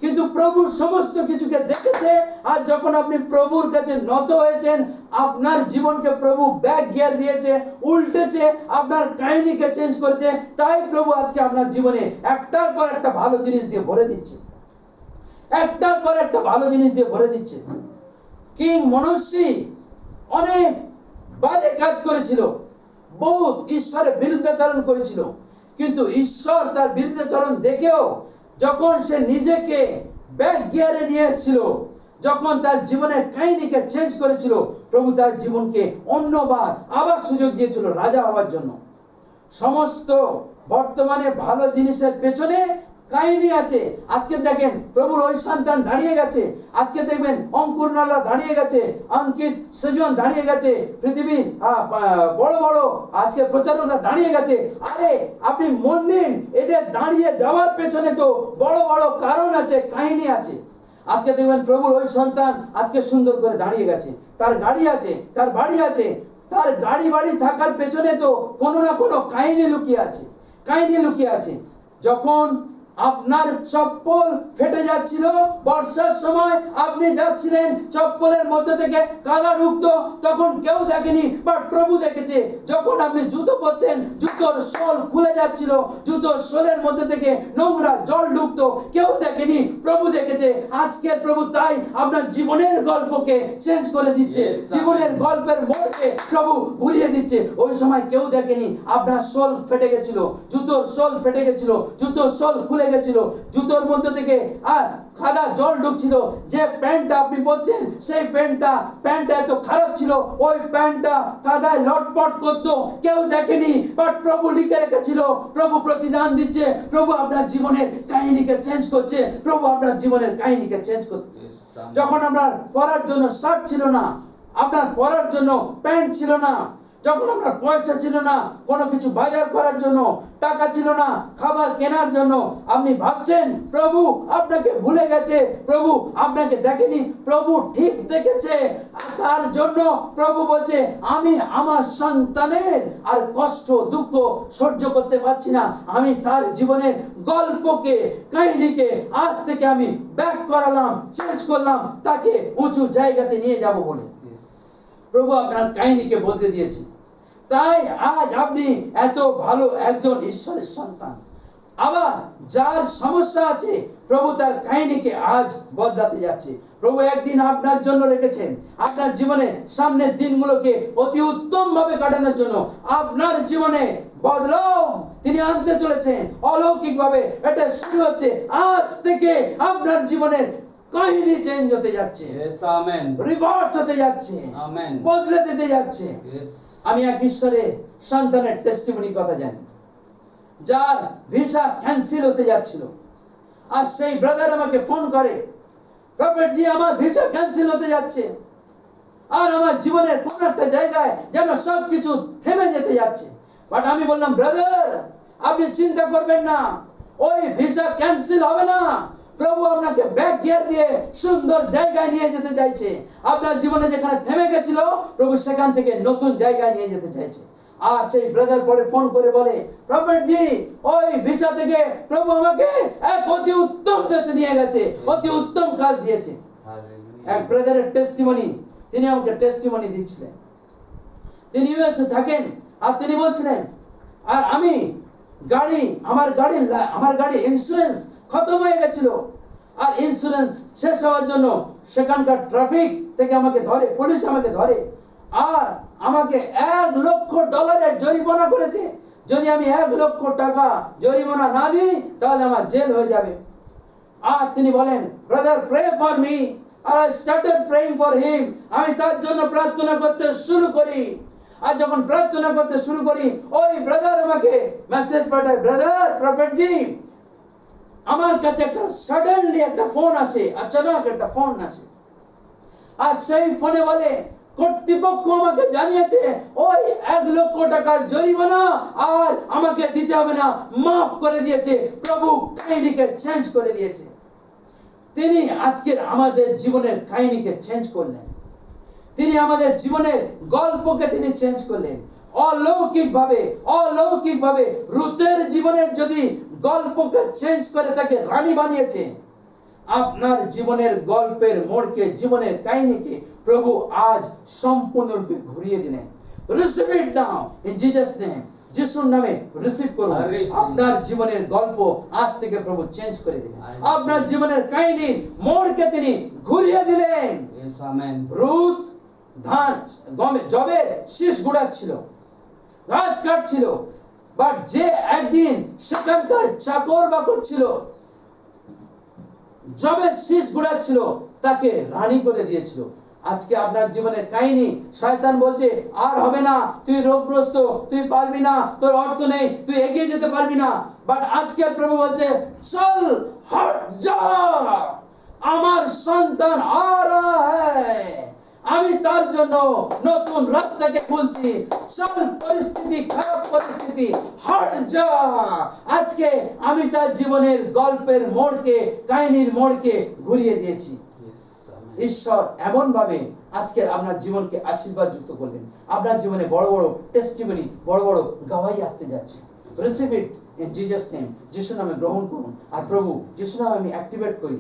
কিন্তু প্রভু সমস্ত কিছুকে দেখেছে। আর যখন আপনি প্রভুর কাছে নত হয়েছেন, আপনার জীবনকে প্রভু ব্যাক গিয়ার দিয়েছে, উল্টেছে, আপনার কাহিনীকে চেঞ্জ করেছে। তাই প্রভু আজকে আপনার জীবনে একটার পর একটা ভালো জিনিস দিয়ে ভরে দিচ্ছে, একটার পর একটা ভালো জিনিস দিয়ে ভরে দিচ্ছে। কিং মনস্বী অনেক বাজে কাজ করেছিল, বহুত ঈশ্বরের বিরুদ্ধাচরণ করেছিল, কিন্তু ঈশ্বর তার বিরুদ্ধাচরণ দেখেও যখন সে নিজেকে ব্যাক গিয়ারে নিয়ে এসেছিল, যখন তার জীবনের কাহিনীকে চেঞ্জ করেছিল, প্রভু তার জীবনকে অন্যবার আবার সুযোগ দিয়েছিল রাজা হওয়ার জন্য। সমস্ত বর্তমানে ভালো জিনিসের পেছনে কাহিনী আছে। আজকে দেখেন প্রভুর ওই সন্তান দাঁড়িয়ে গেছে, আজকে দেখবেন অঙ্কুর নালা দাঁড়িয়ে গেছে, অঙ্কিত সজন দাঁড়িয়ে গেছে, পৃথিবীর বড় বড় আজকে প্রচারকরা দাঁড়িয়ে গেছে। আরে আপনি মন দিন, এদের দাঁড়িয়ে যাওয়ার পেছনে তো বড় বড় কারণ আছে, কাহিনী আছে। আজকে দেখবেন প্রভুর ওই সন্তান আজকে সুন্দর করে দাঁড়িয়ে গেছে, তার গাড়ি আছে, তার বাড়ি আছে। তার গাড়ি বাড়ি থাকার পেছনে তো কোনো না কোনো কাহিনী লুকিয়ে আছে, কাহিনী লুকিয়ে আছে। যখন আপনার চপ্পল ফেটে যাচ্ছিল বর্ষার সময়, আপনি যাচ্ছিলেন, চপ্পলের মধ্যে থেকে কাদা ঢুকতো, তখন কেউ দেখেনি, বাট প্রভু দেখেছে। যখন আপনি জুতো পরতেন, জুতোর সোল খুলে যাচ্ছিল, জুতোর সোলের মধ্যে থেকে নোংরা জল ঢুকতো, কেউ দেখেনি, প্রভু দেখেছে। আজকে প্রভু তাই আপনার জীবনের গল্পকে চেঞ্জ করে দিচ্ছে, জীবনের গল্পের মোড়কে প্রভু ঘুরিয়ে দিচ্ছে। দিচ্ছে, ওই সময় কেউ দেখেনি আপনার সোল ফেটে গেছিল, জুতোর সোল ফেটে গেছিল, জুতোর সোল খুলে গেছিল, জুতোর মধ্যে থেকে আর কাদা জল ঢুকছিল, যে প্যান্টটা আপনি পরতেন সেই প্যান্টটা এত খারাপ ছিল, ওই প্যান্টটা কাদায় লটপট করতো, কেউ দেখেনি, বাট প্রভু লিখে রেখেছিল, প্রভু প্রতিদান দিচ্ছে, প্রভু আপনার জীবনের কাহিনীকে চেঞ্জ করছে, প্রভু আপনার জীবনের কাহিনীকে চেঞ্জ করছে। যখন আপনার পরার জন্য শার্ট ছিল না, আপনার পরার জন্য প্যান্ট ছিল না, যখন আপনার পয়সা ছিল না কোনো কিছু বাজার করার জন্য, টাকা ছিল না খাবার কেনার জন্য, আপনি ভাবছেন প্রভু আপনাকে ভুলে গেছে, প্রভু আপনাকে দেখেনি, প্রভু ঠিক দেখেছে। তার জন্য প্রভু বলছে, আমি আমার সন্তানের আর কষ্ট দুঃখ সহ্য করতে পারছি না, আমি তার জীবনের গল্পকে কাহিনীকে আজ থেকে আমি ব্যাক করালাম, চেঞ্জ করলাম, তাকে উঁচু জায়গাতে নিয়ে যাব বলে প্রভু আপনার কাহিনীকে বদলে দিয়েছে। তাই আজ আপনি এত ভালো একজন ঈশ্বরের সন্তান। আবার যার সমস্যা আছে, প্রভু তার কাহিনীকে আজ বদলাতে যাচ্ছে। প্রভু একদিন আপনার জন্য রেখেছেন, আপনার জীবনে সামনের দিনগুলোকে অতি উত্তম ভাবে কাটানোর জন্য, আপনার জীবনে বদলাও তিনি আনতে চলেছেন অলৌকিক ভাবে। এটা শুরু হচ্ছে আজ থেকে, আপনার জীবনের কাহিনী চেঞ্জ হতে যাচ্ছে, রিভার্স হতে যাচ্ছে, বদলে দিতে যাচ্ছে। আমি এক ঈশ্বরের সন্তানের টেস্টিমনি কথা জানি, যার ভিসা ক্যান্সেল হতে যাচ্ছিল, আর সেই ব্রাদার আমাকে ফোন করে, প্রফেট জি আমার ভিসা ক্যান্সেল হতে যাচ্ছে, আর আমার জীবনের কোন একটা জায়গায় যেন সবকিছু থেমে যেতে যাচ্ছে। বাট আমি বললাম, ব্রাদার আপনি চিন্তা করবেন না, ওই ভিসা ক্যান্সেল হবে না, প্রভু আপনাকে ব্যাক গিয়ার দিয়ে সুন্দর জায়গায় নিয়ে যেতে চাইছে। আপনার জীবনে যেখানে থেমে গেছিল, প্রভু সেখান থেকে নতুন জায়গায় নিয়ে যেতে চাইছে। আর সেই ব্রাদার পরে ফোন করে বলে, প্রফেট জি ওই ভিসা থেকে প্রভু আমাকে এক অতি উত্তম দেশে নিয়ে গেছে, অতি উত্তম কাজ দিয়েছে। এক ব্রাদারের টেস্টিমনি, তিনি আমাকে টেস্টিমনি দিচ্ছিলেন। তিনি ইউএসএ থাকেন, আর তিনি বলছিলেন, আর আমি আমার গাড়ি ইন্স্যুরেন্স খতম হয়ে গেছিল, আর ইন্স্যুরেন্স শেষ হওয়ার জন্য সেখানকার ট্রাফিক থেকে আমাকে ধরে, পুলিশ আমাকে ধরে, আর আমাকে $1,00,000 জরিমানা করেছে। যদি আমি $1,00,000 জরিমানা না দিই তাহলে আমার জেল হয়ে যাবে। আর তিনি বলেন, ব্রাদার প্রে ফর মি, আর I started praying for him. আমি তার জন্য প্রার্থনা করতে শুরু করি, আর যখন প্রার্থনা করতে শুরু করি, ওই ব্রাদার আমাকে মেসেজ পাঠায়, ব্রাদার প্রফেট জি আমার কাছে একটা সাডেনলি একটা ফোন আসে, অচানক একটা ফোন আসে, আর সেই ফোনে বলে কর্তৃপক্ষ আমাকে জানিয়েছে ওই $1,00,000 জরিমানা আর আমাকে দিতে হবে না, মাফ করে দিয়েছে, প্রভু কাহিনীকে চেঞ্জ করে দিয়েছে। তিনি আজকের আমাদের জীবনের কাহিনীকে চেঞ্জ করলেন, তিনি আমাদের জীবনের গল্পকে তিনি চেঞ্জ করলেন অলৌকিক ভাবে। রুতের জীবনের যদি গল্পকে চেঞ্জ করে তাকে রানী বানিয়েছে, আপনার জীবনের গল্পের মোড়কে, জীবনের কাহিনীকে প্রভু আজ সম্পূর্ণরূপে ঘুরিয়ে দিলেন। Receive it now in Jesus name. যিশুর নামে রিসিভ করুন। আপনার জীবনের গল্প আজ থেকে প্রভু চেঞ্জ করে দিলেন, আপনার জীবনের কাহিনী মোড়কে তিনি ঘুরিয়ে দিলেন। রুথ জবের শীষ গুড়াচ্ছিল, ঘাস কাটছিল, বাট যে একদিন সেখানকার চাকর বাকর ছিল, জবের শীষ গুড়াচ্ছিল, তাকে রানী করে দিয়েছিল। আজকে আপনার জীবনের কাহিনী, শয়তান বলছে আর হবে না, তুই রোগগ্রস্ত, তুই পারবি না, তোর অর্থ নেই, তুই এগিয়ে যেতে পারবি না। বাট আজকে প্রভু বলছে, চল হট যা, আমার সন্তান আ রহা হ্যায়, আমি তার জন্য নতুন রাস্তাকে খুলছি। চল পরিস্থিতি, খারাপ পরিস্থিতি, হট যা। আজকে আমি তার জীবনের গল্পের মোড়কে, কাহিনীর মোড়কে ঘুরিয়ে দিয়েছি। ঈশ্বর এমন ভাবে আজকের আপনার জীবনকে আশীর্বাদ যুক্ত করলেন। আপনার জীবনে বড় বড় টেস্টিমনি, বড় বড় গাওয়াই আসতে যাচ্ছে। Receive it in Jesus name. যিশু নামে গ্রহণ করুন, আর প্রভু যিশু নামে আমি অ্যাক্টিভেট করি,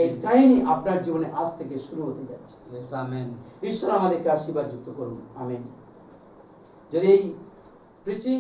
এই কাহিনী আপনার জীবনে আজ থেকে শুরু হতে যাচ্ছে। ঈশ্বর আমাদেরকে আশীর্বাদ যুক্ত করুন, আমেন। যদি এই প্রিচিং